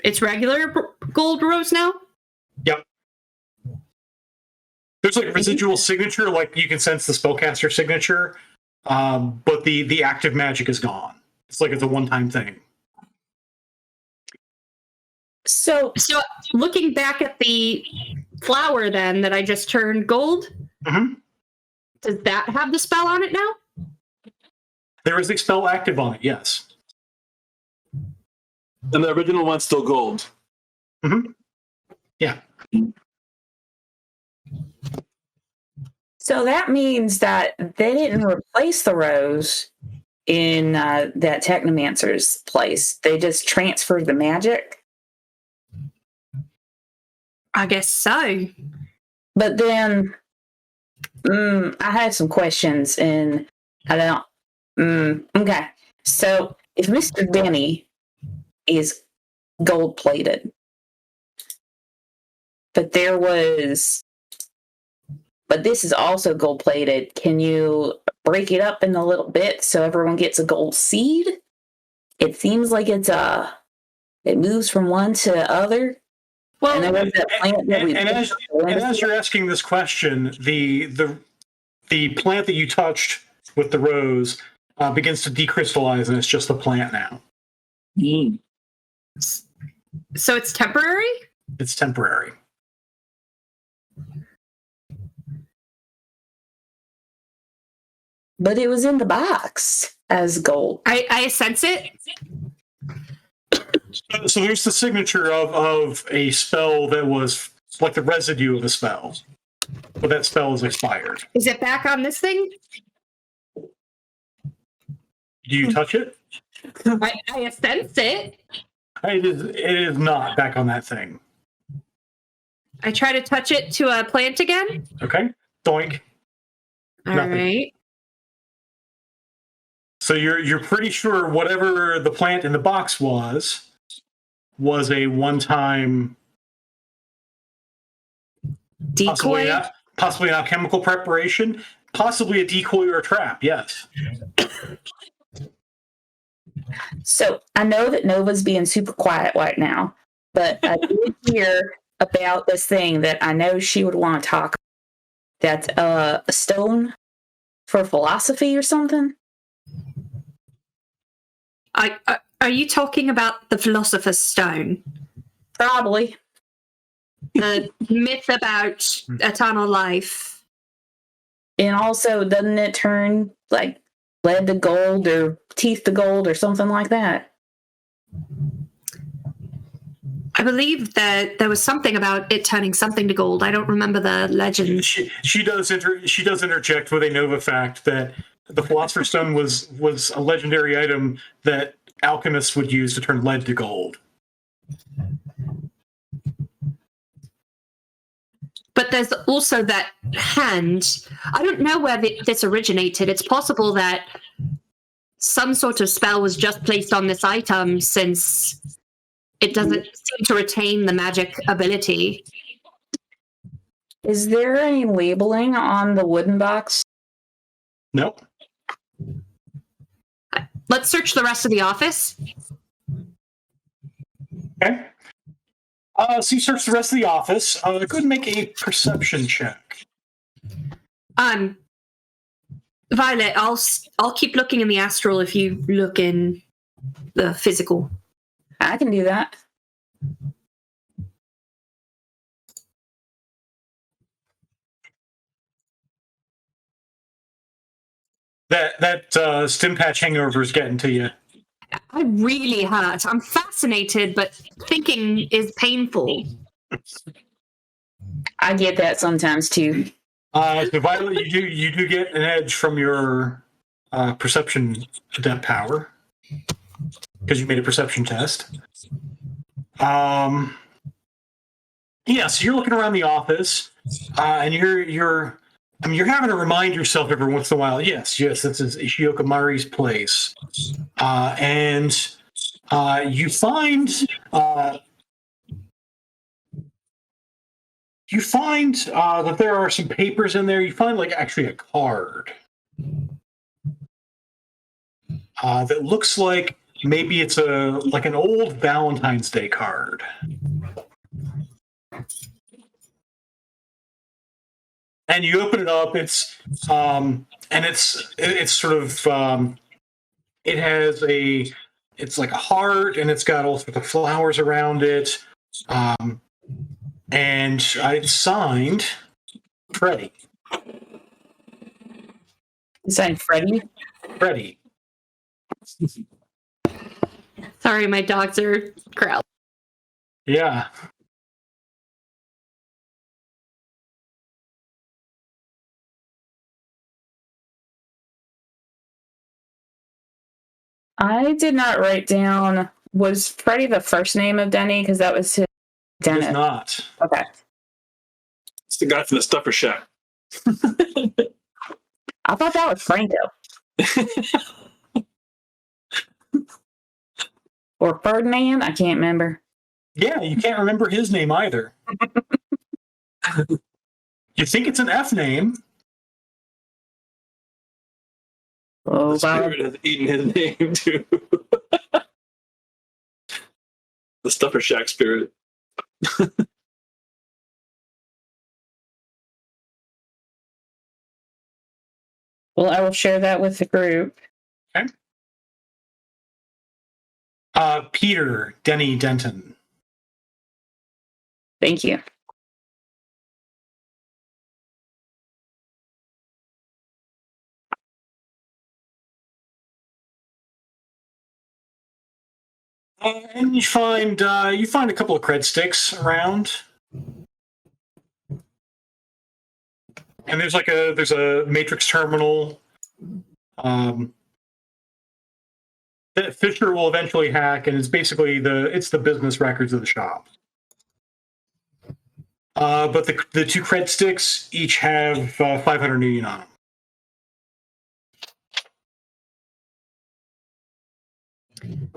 It's regular gold rose now? Yep. There's like residual signature, like you can sense the spellcaster signature, but the active magic is gone. It's like it's a one-time thing. So looking back at the flower then that I just turned gold, does that have the spell on it now? There is a spell active on it, yes. And the original one's still gold. Yeah. So that means that they didn't replace the rose in that Technomancer's place. They just transferred the magic. I guess so. But then I have some questions, and I don't. Okay. So if Mr. Denny is gold plated, but this is also gold plated, can you break it up in a little bit so everyone gets a gold seed? It seems like it moves from one to the other. Well, and as you're asking this question, the plant that you touched with the rose begins to decrystallize, and it's just a plant now. So it's temporary? It's temporary. But it was in the box as gold. I sense it. So there's the signature of a spell that was like the residue of a spell. But that spell is expired. Is it back on this thing? Do you touch it? I sense it. It is not back on that thing. I try to touch it to a plant again. Okay. Doink. All right. So you're pretty sure whatever the plant in the box was a one-time decoy, possibly an alchemical preparation, possibly a decoy or a trap. Yes. So I know that Nova's being super quiet right now, but I did hear about this thing that I know she would want to talk about. That's a stone for philosophy or something. Are you talking about the Philosopher's Stone? Probably. The myth about eternal life. And also, doesn't it turn like lead to gold or teeth to gold or something like that? I believe that there was something about it turning something to gold. I don't remember the legend. She does interject with a Nova fact that the Philosopher's Stone was a legendary item that alchemists would use to turn lead to gold. But there's also that hand. I don't know where this originated. It's possible that some sort of spell was just placed on this item since it doesn't seem to retain the magic ability. Is there any labeling on the wooden box? Nope. Let's search the rest of the office. Okay. So you search the rest of the office. Go ahead and make a perception check. Violet, I'll keep looking in the astral if you look in the physical. I can do that. That stim patch hangover is getting to you. I really hurt. I'm fascinated, but thinking is painful. I get that sometimes too. So Violet, you do get an edge from your perception adept power because you made a perception test. Yeah, so you're looking around the office, and you're having to remind yourself every once in a while. Yes, this is Ishioka Mari's place, and you find that there are some papers in there. You find actually a card that looks like maybe it's an old Valentine's Day card. And you open it up. It's sort of it's like a heart, and it's got all sorts of flowers around it. And it's signed Freddie. Signed Freddie? Freddie. Sorry, my dogs are growling. Yeah. I did not write down, was Freddie the first name of Denny? Because that was his It's Dennis. not. Okay. It's the guy from the Stuffer Shack. I thought that was Franco. Or Ferdinand? I can't remember. Yeah, you can't remember his name either. You think it's an F name. Oh, The spirit has eaten his name too. The Stuffer Shack spirit. well, I will share that with the group. Okay. Peter Denny Denton. Thank you. And you find a couple of cred sticks around, and there's a matrix terminal that Fisher will eventually hack, and it's basically the business records of the shop. But the two cred sticks each have 500 union on them.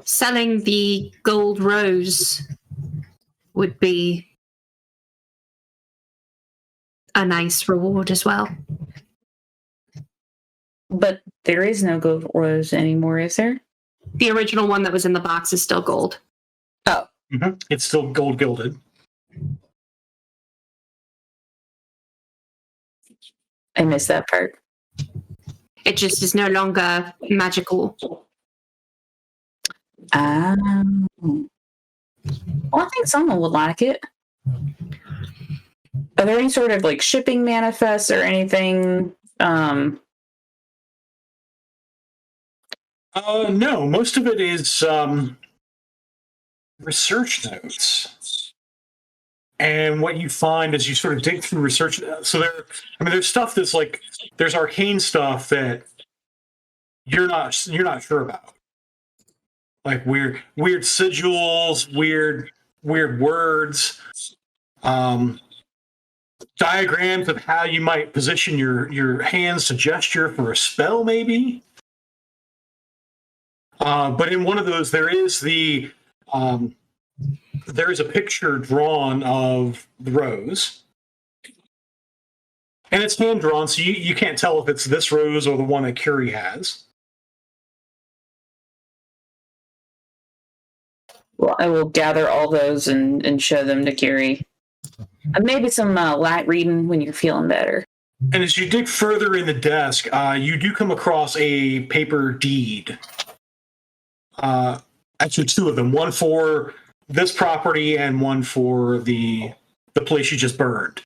Selling the gold rose would be a nice reward as well. But there is no gold rose anymore, is there? The original one that was in the box is still gold. Oh. Mm-hmm. It's still gold gilded. I missed that part. It just is no longer magical. Well, I think someone would like it. Are there any sort of shipping manifests or anything? No, most of it is research notes. And what you find as you sort of dig through research, so there's stuff that's there's arcane stuff that you're not sure about, like weird sigils, weird words, diagrams of how you might position your hands to gesture for a spell, maybe. But in one of those, there is a picture drawn of the rose, and it's hand drawn, so you can't tell if it's this rose or the one that Curie has. Well, I will gather all those and show them to Curie. Maybe some light reading when you're feeling better. And as you dig further in the desk, you do come across a paper deed. Actually, two of them. One for this property and one for the place you just burned.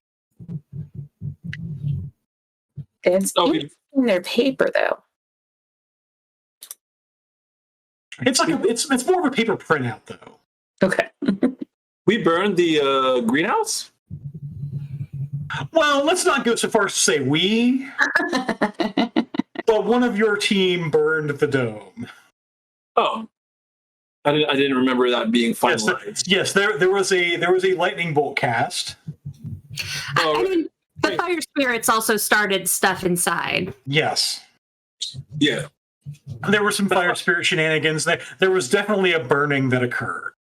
It's in their paper, though. It's like it's more of a paper printout though. Okay. We burned the greenhouse. Well, let's not go so far as to say we, but one of your team burned the dome. Oh, I didn't remember that being finalized. Yes, there was a lightning bolt cast. Oh, I mean, the fire spirits also started stuff inside. Yes. yeah. There were some fire spirit shenanigans. There was definitely a burning that occurred.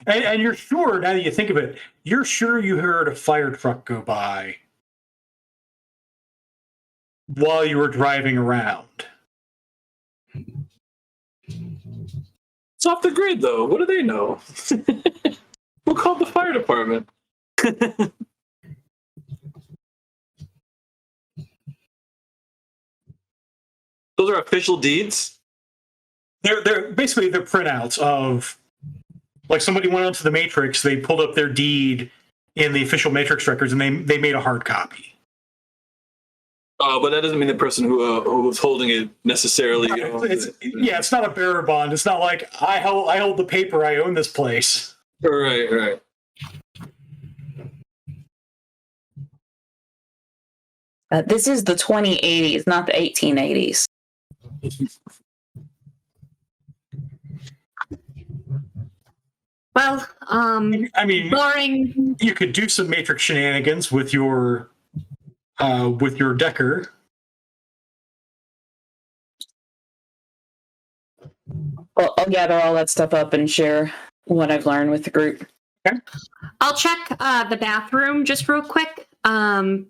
And you're sure, now that you think of it, you're sure you heard a fire truck go by while you were driving around. It's off the grid, though. What do they know? We'll call the fire department. Those are official deeds? They're basically they're printouts of, like, somebody went onto the Matrix, they pulled up their deed in the official Matrix records, and they made a hard copy. But that doesn't mean the person who was holding it necessarily. It's not a bearer bond. It's not like I hold the paper. I own this place. Right. This is the 2080s, not the 1880s. Well, I mean, boring. you could do some Matrix shenanigans with your Decker. Well, I'll gather all that stuff up and share what I've learned with the group. Okay. I'll check the bathroom just real quick,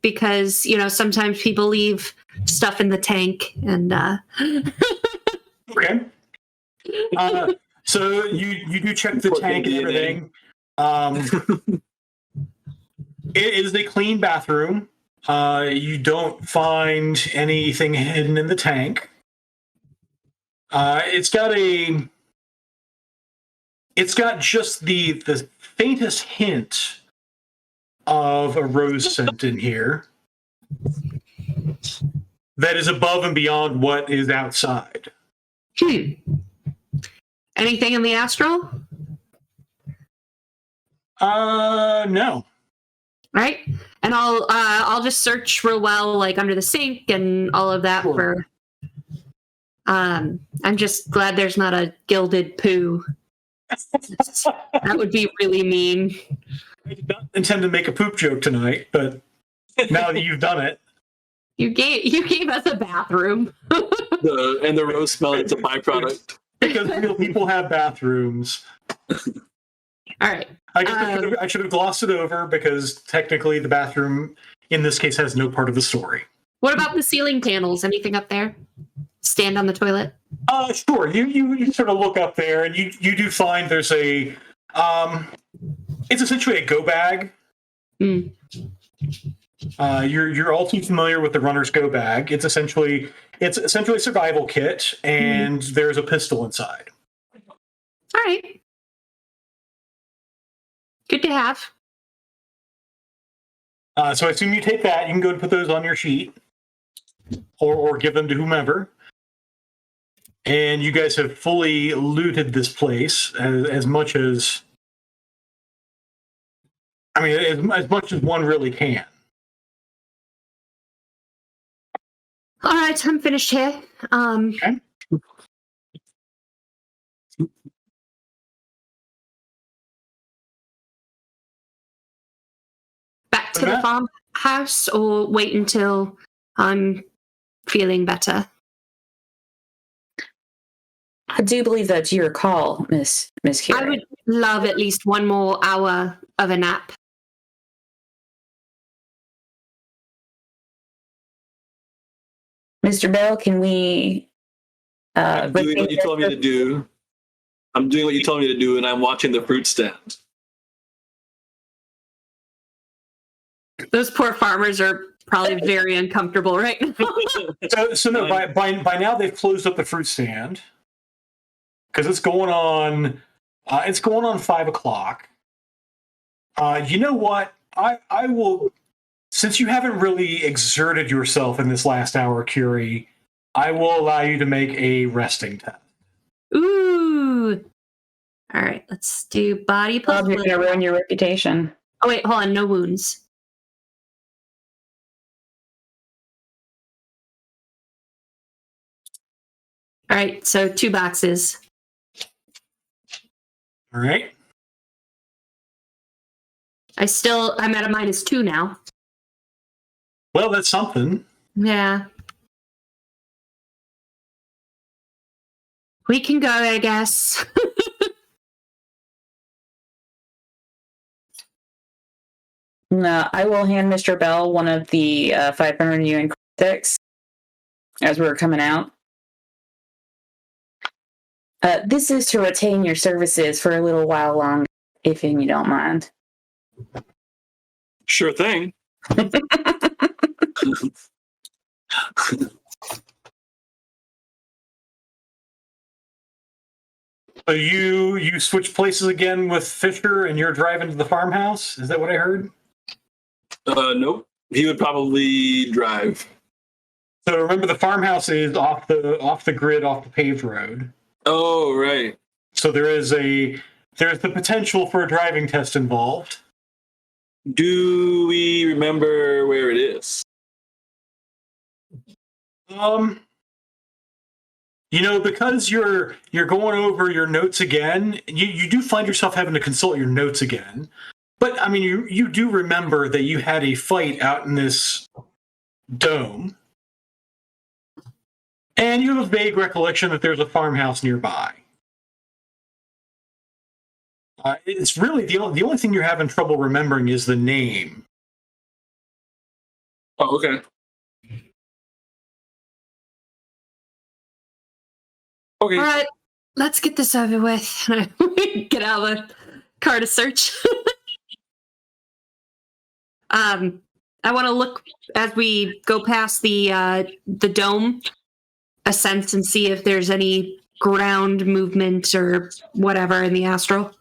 because sometimes people leave stuff in the tank, and Okay. So you do check the tank and everything. It is a clean bathroom. You don't find anything hidden in the tank. It's got just the faintest hint of a rose scent in here that is above and beyond what is outside. Anything in the astral? No. Right? And I'll just search real well, like under the sink and all of that. Sure. For I'm just glad there's not a gilded poo. That would be really mean. I did not intend to make a poop joke tonight, but now that you've done it, You gave us a bathroom. And the rose smell is a byproduct. because real people have bathrooms. All right. I guess I should have glossed it over because technically the bathroom in this case has no part of the story. What about the ceiling panels? Anything up there? Stand on the toilet? Sure. You sort of look up there and you do find there's a it's essentially a go bag. You're all too familiar with the runner's go bag. It's essentially a survival kit, and there's a pistol inside. All right. Good to have. So I assume you take that. You can go and put those on your sheet, or give them to whomever. And you guys have fully looted this place as much as, as much as one really can. All right, I'm finished here. Okay. Back to the farmhouse, or wait until I'm feeling better? I do believe that's your call, Miss Kira. I would love at least one more hour of a nap. Mr. Bell, can we... I'm doing what you told me to do. I'm doing what you told me to do, and I'm watching the fruit stand. Those poor farmers are probably very uncomfortable right now. So no, by now they've closed up the fruit stand because it's going on 5 o'clock. You know what? I will, since you haven't really exerted yourself in this last hour, Curie, I will allow you to make a resting test. Ooh. All right, let's do body plus Bob, you're going to ruin your reputation. Oh, wait, hold on. No wounds. All right, so 2 boxes. All right. I'm at a -2 now. Well, that's something. Yeah. We can go, I guess. No, I will hand Mr. Bell one of the 500 UN cryptics as we're coming out. This is to retain your services for a little while longer, if you don't mind. Sure thing. So you switch places again with Fisher, and you're driving to the farmhouse. Is that what I heard? Nope. He would probably drive. So remember, the farmhouse is off the grid, off the paved road. Oh, right. So there's the potential for a driving test involved. Do we remember where it is? Because you're going over your notes again, you do find yourself having to consult your notes again. But I mean, you do remember that you had a fight out in this dome, and you have a vague recollection that there's a farmhouse nearby. It's really the only thing you're having trouble remembering is the name. Oh, okay. Okay. All right, let's get this over with. Get out of the car to search. I want to look as we go past the dome, a sense, and see if there's any ground movement or whatever in the astral.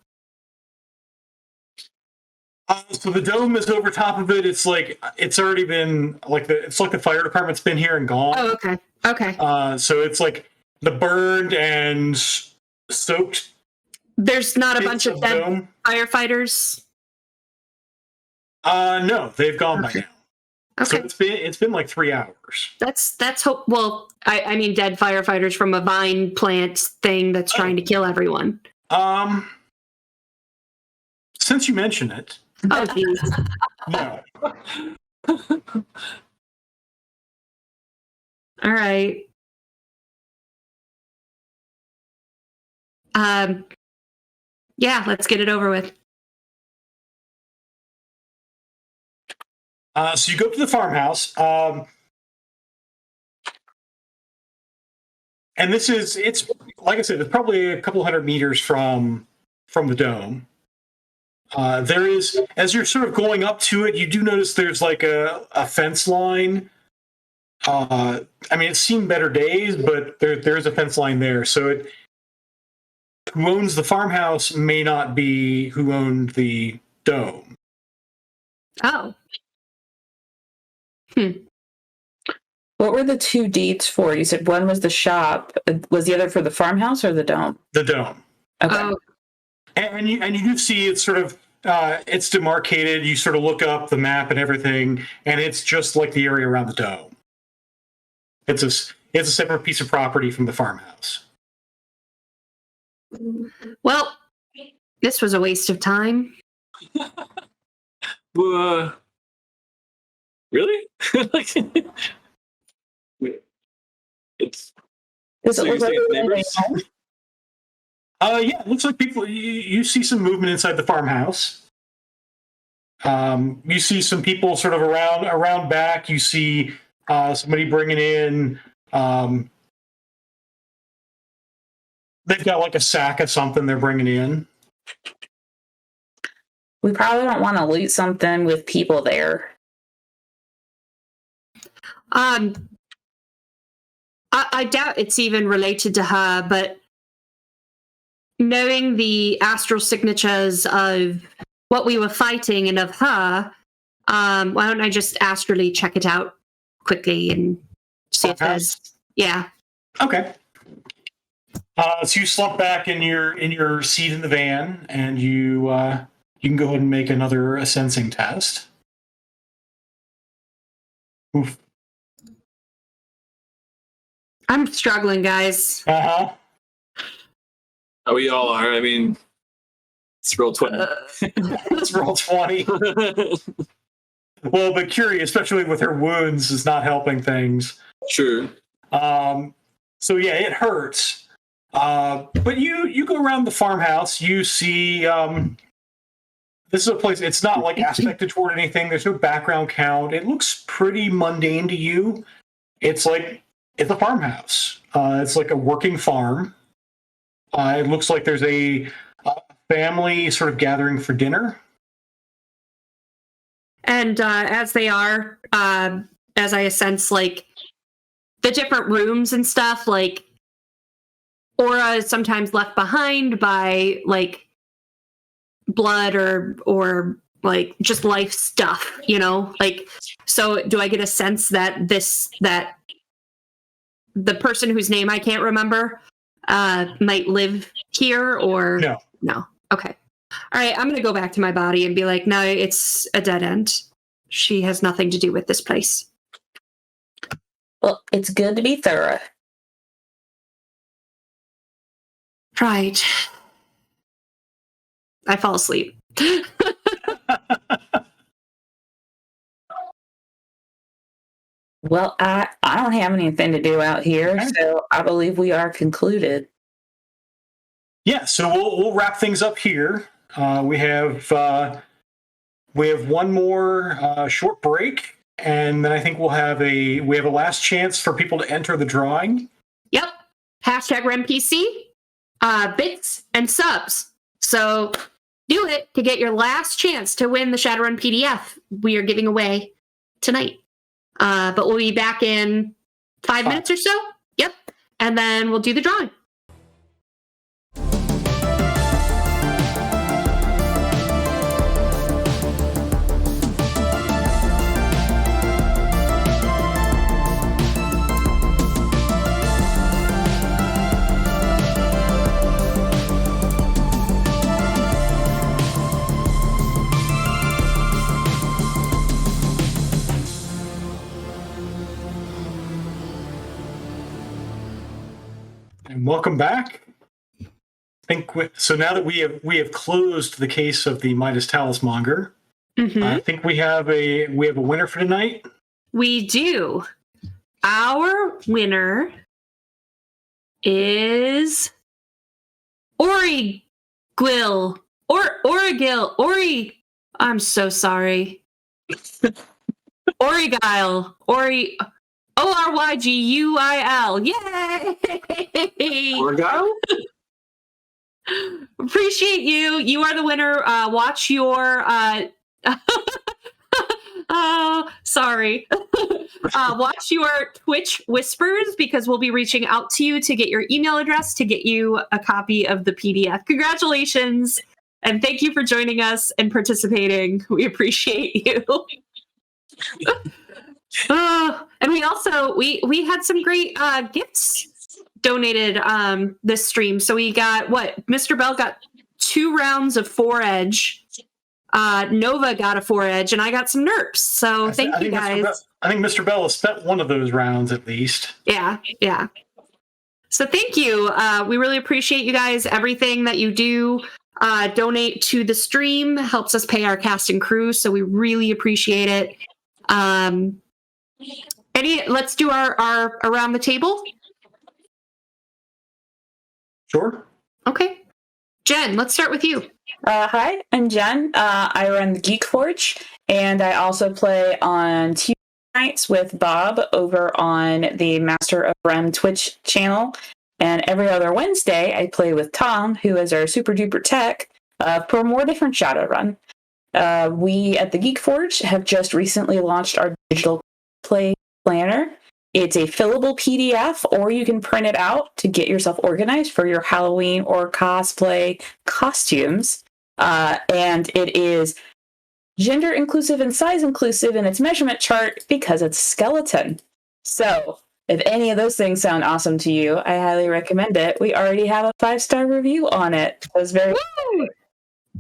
So the dome is over top of it. It's like it's already been it's like the fire department's been here and gone. Oh, okay. Okay. So it's like the burned and soaked. There's not a bits bunch of dead dome. firefighters. No, they've gone by now. Okay. So it's been like 3 hours. That's hope. Well, I mean, dead firefighters from a vine plant thing that's trying to kill everyone. Since you mention it, Oh, geez. no. All right. Yeah, let's get it over with. So you go up to the farmhouse, and it's like I said, it's probably a couple hundred meters from the dome. There is, as you're sort of going up to it, you do notice there's like a fence line. I mean, it's seen better days, but there is a fence line there. So who owns the farmhouse may not be who owned the dome. Oh. What were the 2 deeds for? You said one was the shop. Was the other for the farmhouse or the dome? The dome. Okay. Oh. And you do see it's sort of it's demarcated. You sort of look up the map and everything, and it's just like the area around the dome. It's a separate piece of property from the farmhouse. Well, this was a waste of time. Really? Like, it's. Does So it you're look like saying we're going neighbors? home? Yeah, it looks like people. You see some movement inside the farmhouse. You see some people sort of around back. You see somebody bringing in. They've got like a sack of something they're bringing in. We probably don't want to loot something with people there. I doubt it's even related to her, but knowing the astral signatures of what we were fighting and of her, why don't I just astrally check it out quickly and see if there's Yeah. Okay. So you slump back in your seat in the van, and you can go ahead and make another sensing test. Oof. I'm struggling, guys. Uh-huh. Oh, we all are. I mean, it's roll 20. Let's roll 20. Well, but Curie, especially with her wounds, is not helping things. Sure. So yeah, it hurts. But you go around the farmhouse, you see this is a place, it's not like aspected toward anything. There's no background count. It looks pretty mundane to you. It's a farmhouse. It's like a working farm. It looks like there's a family sort of gathering for dinner. And as they are, as I sense, like, the different rooms and stuff, like, aura is sometimes left behind by, like, blood or like, just life stuff, you know? Like, so do I get a sense that that the person whose name I can't remember might live here, or... No. Okay. All right, I'm going to go back to my body and be like, no, it's a dead end. She has nothing to do with this place. Well, it's good to be thorough. Right. I fall asleep. Well, I don't have anything to do out here, Okay. so I believe we are concluded. Yeah, so we'll wrap things up here. We have one more short break, and then I think we have a last chance for people to enter the drawing. Yep. #RemPC, bits and subs. So do it to get your last chance to win the Shadowrun PDF we are giving away tonight. But we'll be back in 5 minutes or so. Yep. And then we'll do the drawing. And welcome back. So now that we have closed the case of the Midas Talismonger, I think we have a winner for tonight. We do. Our winner is Ori Gwil. Ori. I'm so sorry. Origuile. ORYGUIL. Yay! Orgyle? Appreciate you. You are the winner. Watch your oh, sorry. Watch your Twitch whispers, because we'll be reaching out to you to get your email address to get you a copy of the PDF. Congratulations, and thank you for joining us and participating. We appreciate you. And we also we had some great gifts donated this stream. So we got Mr. Bell got 2 rounds of 4-edge. Nova got a 4-edge, and I got some nerps. So thank you guys. I think Mr. Bell has spent one of those rounds at least. Yeah. So thank you. We really appreciate you guys. Everything that you do donate to the stream helps us pay our cast and crew. So we really appreciate it. Let's do our around the table. Sure. Okay. Jen, let's start with you. Hi, I'm Jen. I run the Geek Forge, and I also play on Tuesday nights with Bob over on the Master of Rem Twitch channel. And every other Wednesday, I play with Tom, who is our super duper tech, for more different Shadowrun. We at the Geek Forge have just recently launched our digital play planner. It's a fillable PDF, or you can print it out to get yourself organized for your Halloween or cosplay costumes. And it is gender inclusive and size inclusive in its measurement chart because it's skeleton. So if any of those things sound awesome to you, I highly recommend it. We already have a 5-star review on it. It was very Woo!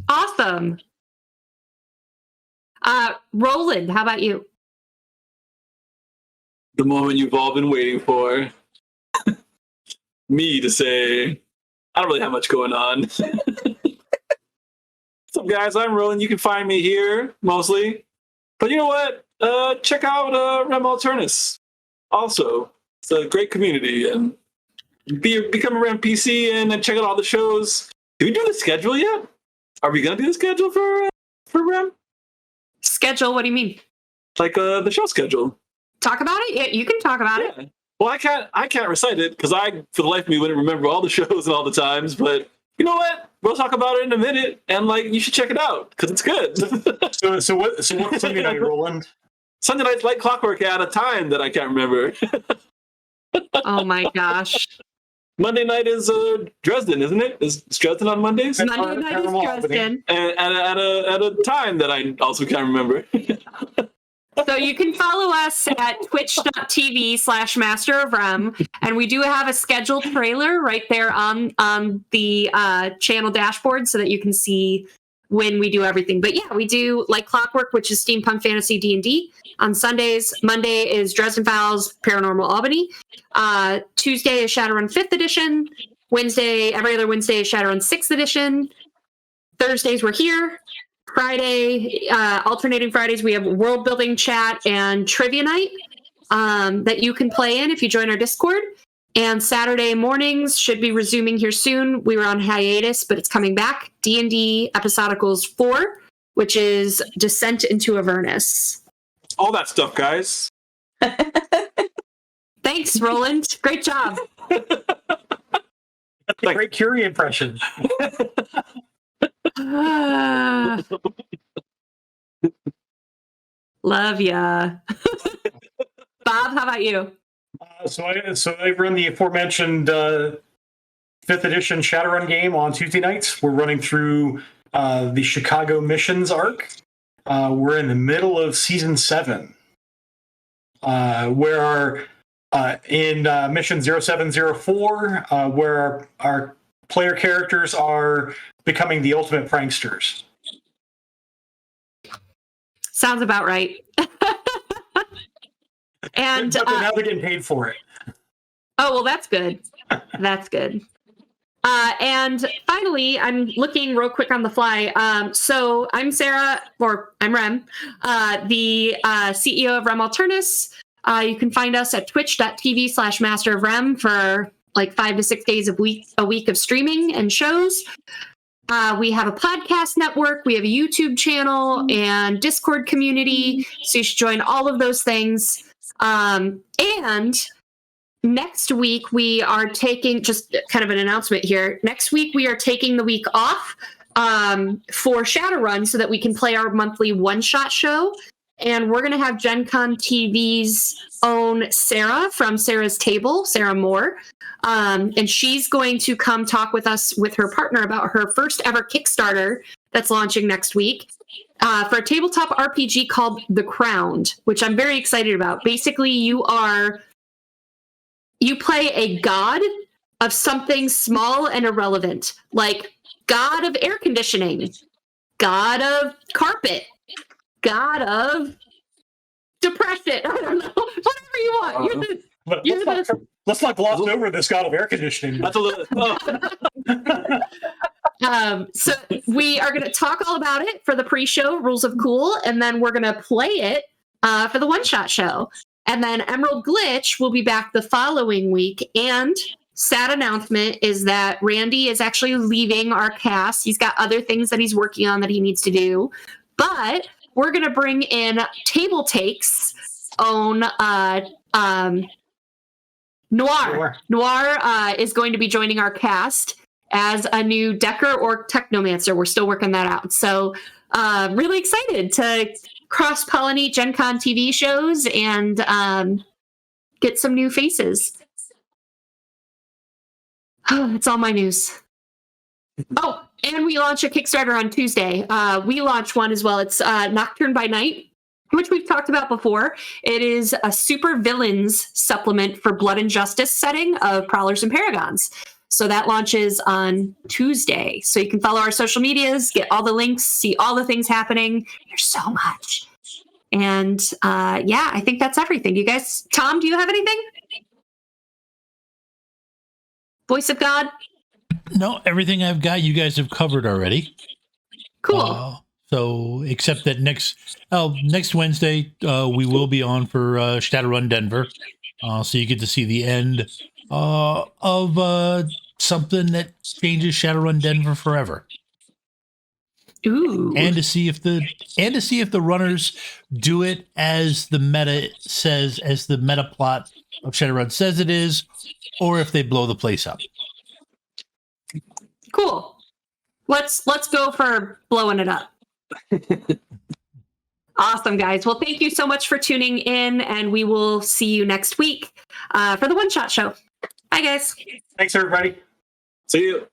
Awesome. Roland, how about you? The moment you've all been waiting for. Me to say, I don't really have much going on. What's up, guys? I'm Roland. You can find me here, mostly. But you know what? Check out Rem Alternus. Also, it's a great community. And become a Rem PC and check out all the shows. Did we do the schedule yet? Are we going to do the schedule for Rem? Schedule? What do you mean? Like the show schedule. Talk about it? Yeah, you can talk about it. Well, I can't recite it because I, for the life of me, wouldn't remember all the shows and all the times. But you know what? We'll talk about it in a minute, and you should check it out because it's good. So what's Sunday night, Roland? Sunday night's like clockwork at a time that I can't remember. Oh my gosh. Monday night is Dresden, isn't it? Is Dresden on Mondays? Monday night is Dresden. And at a time that I also can't remember. So you can follow us at twitch.tv/Master of Rem, and we do have a scheduled trailer right there on the channel dashboard so that you can see when we do everything. But yeah, we do Like Clockwork, which is Steampunk Fantasy D&D on Sundays. Monday is Dresden Files Paranormal Albany. Tuesday is Shadowrun 5th edition. Every other Wednesday is Shadowrun 6th edition. Thursdays we're here. Friday, alternating Fridays, we have world building chat and trivia night that you can play in if you join our Discord. And Saturday mornings should be resuming here soon. We were on hiatus, but it's coming back. D&D Episodicals 4, which is Descent into Avernus. All that stuff, guys. Thanks, Roland. Great job. That's a great Curie impression. Love ya. Bob, how about you? So I run the aforementioned 5th edition Shadowrun game on Tuesday nights. We're running through the Chicago Missions arc. We're in the middle of season 7, where in mission 0704, where our player characters are becoming the ultimate pranksters. Sounds about right. And but now they're getting paid for it. Oh, well, that's good. That's good. And finally, I'm looking real quick on the fly. So I'm Sarah, or I'm Rem, the CEO of Rem Alternus. You can find us at twitch.tv/Master of Rem for 5 to 6 days a week of streaming and shows. We have a podcast network, we have a YouTube channel and Discord community, so you should join all of those things. And next week we are taking, just kind of an announcement here, next week we are taking the week off for Shadowrun so that we can play our monthly one-shot show. And we're going to have Gen Con TV's own Sarah from Sarah's Table, Sarah Moore. And she's going to come talk with us with her partner about her first ever Kickstarter that's launching next week for a tabletop RPG called The Crowned, which I'm very excited about. Basically, you play a god of something small and irrelevant, like god of air conditioning, god of carpet, god of depression. I don't know. Whatever you want. Let's not gloss over this god of air conditioning. That's a little. So we are going to talk all about it for the pre-show, Rules of Cool, and then we're going to play it for the one-shot show. And then Emerald Glitch will be back the following week. And sad announcement is that Randy is actually leaving our cast. He's got other things that he's working on that he needs to do. But we're going to bring in Table Take's own Noir. Noir is going to be joining our cast as a new Decker or Technomancer. We're still working that out. So really excited to cross-pollinate Gen Con TV shows and get some new faces. It's all my news. Oh, and we launch a Kickstarter on Tuesday. We launch one as well. It's Nocturne by Night. which we've talked about before. It is a super villains supplement for Blood and Justice setting of Prowlers and Paragons. So that launches on Tuesday. So you can follow our social medias, get all the links, see all the things happening. There's so much. And I think that's everything. You guys, Tom, do you have anything? Voice of God? No, everything I've got, you guys have covered already. Cool. So, except that next Wednesday, we will be on for Shadowrun Denver. So you get to see the end of something that changes Shadowrun Denver forever. Ooh. And to see if the runners do it as the meta says, as the meta plot of Shadowrun says it is, or if they blow the place up. Cool. Let's go for blowing it up. Awesome, guys. Well, thank you so much for tuning in, and we will see you next week for the One Shot Show. Bye, guys. Thanks, everybody. See you.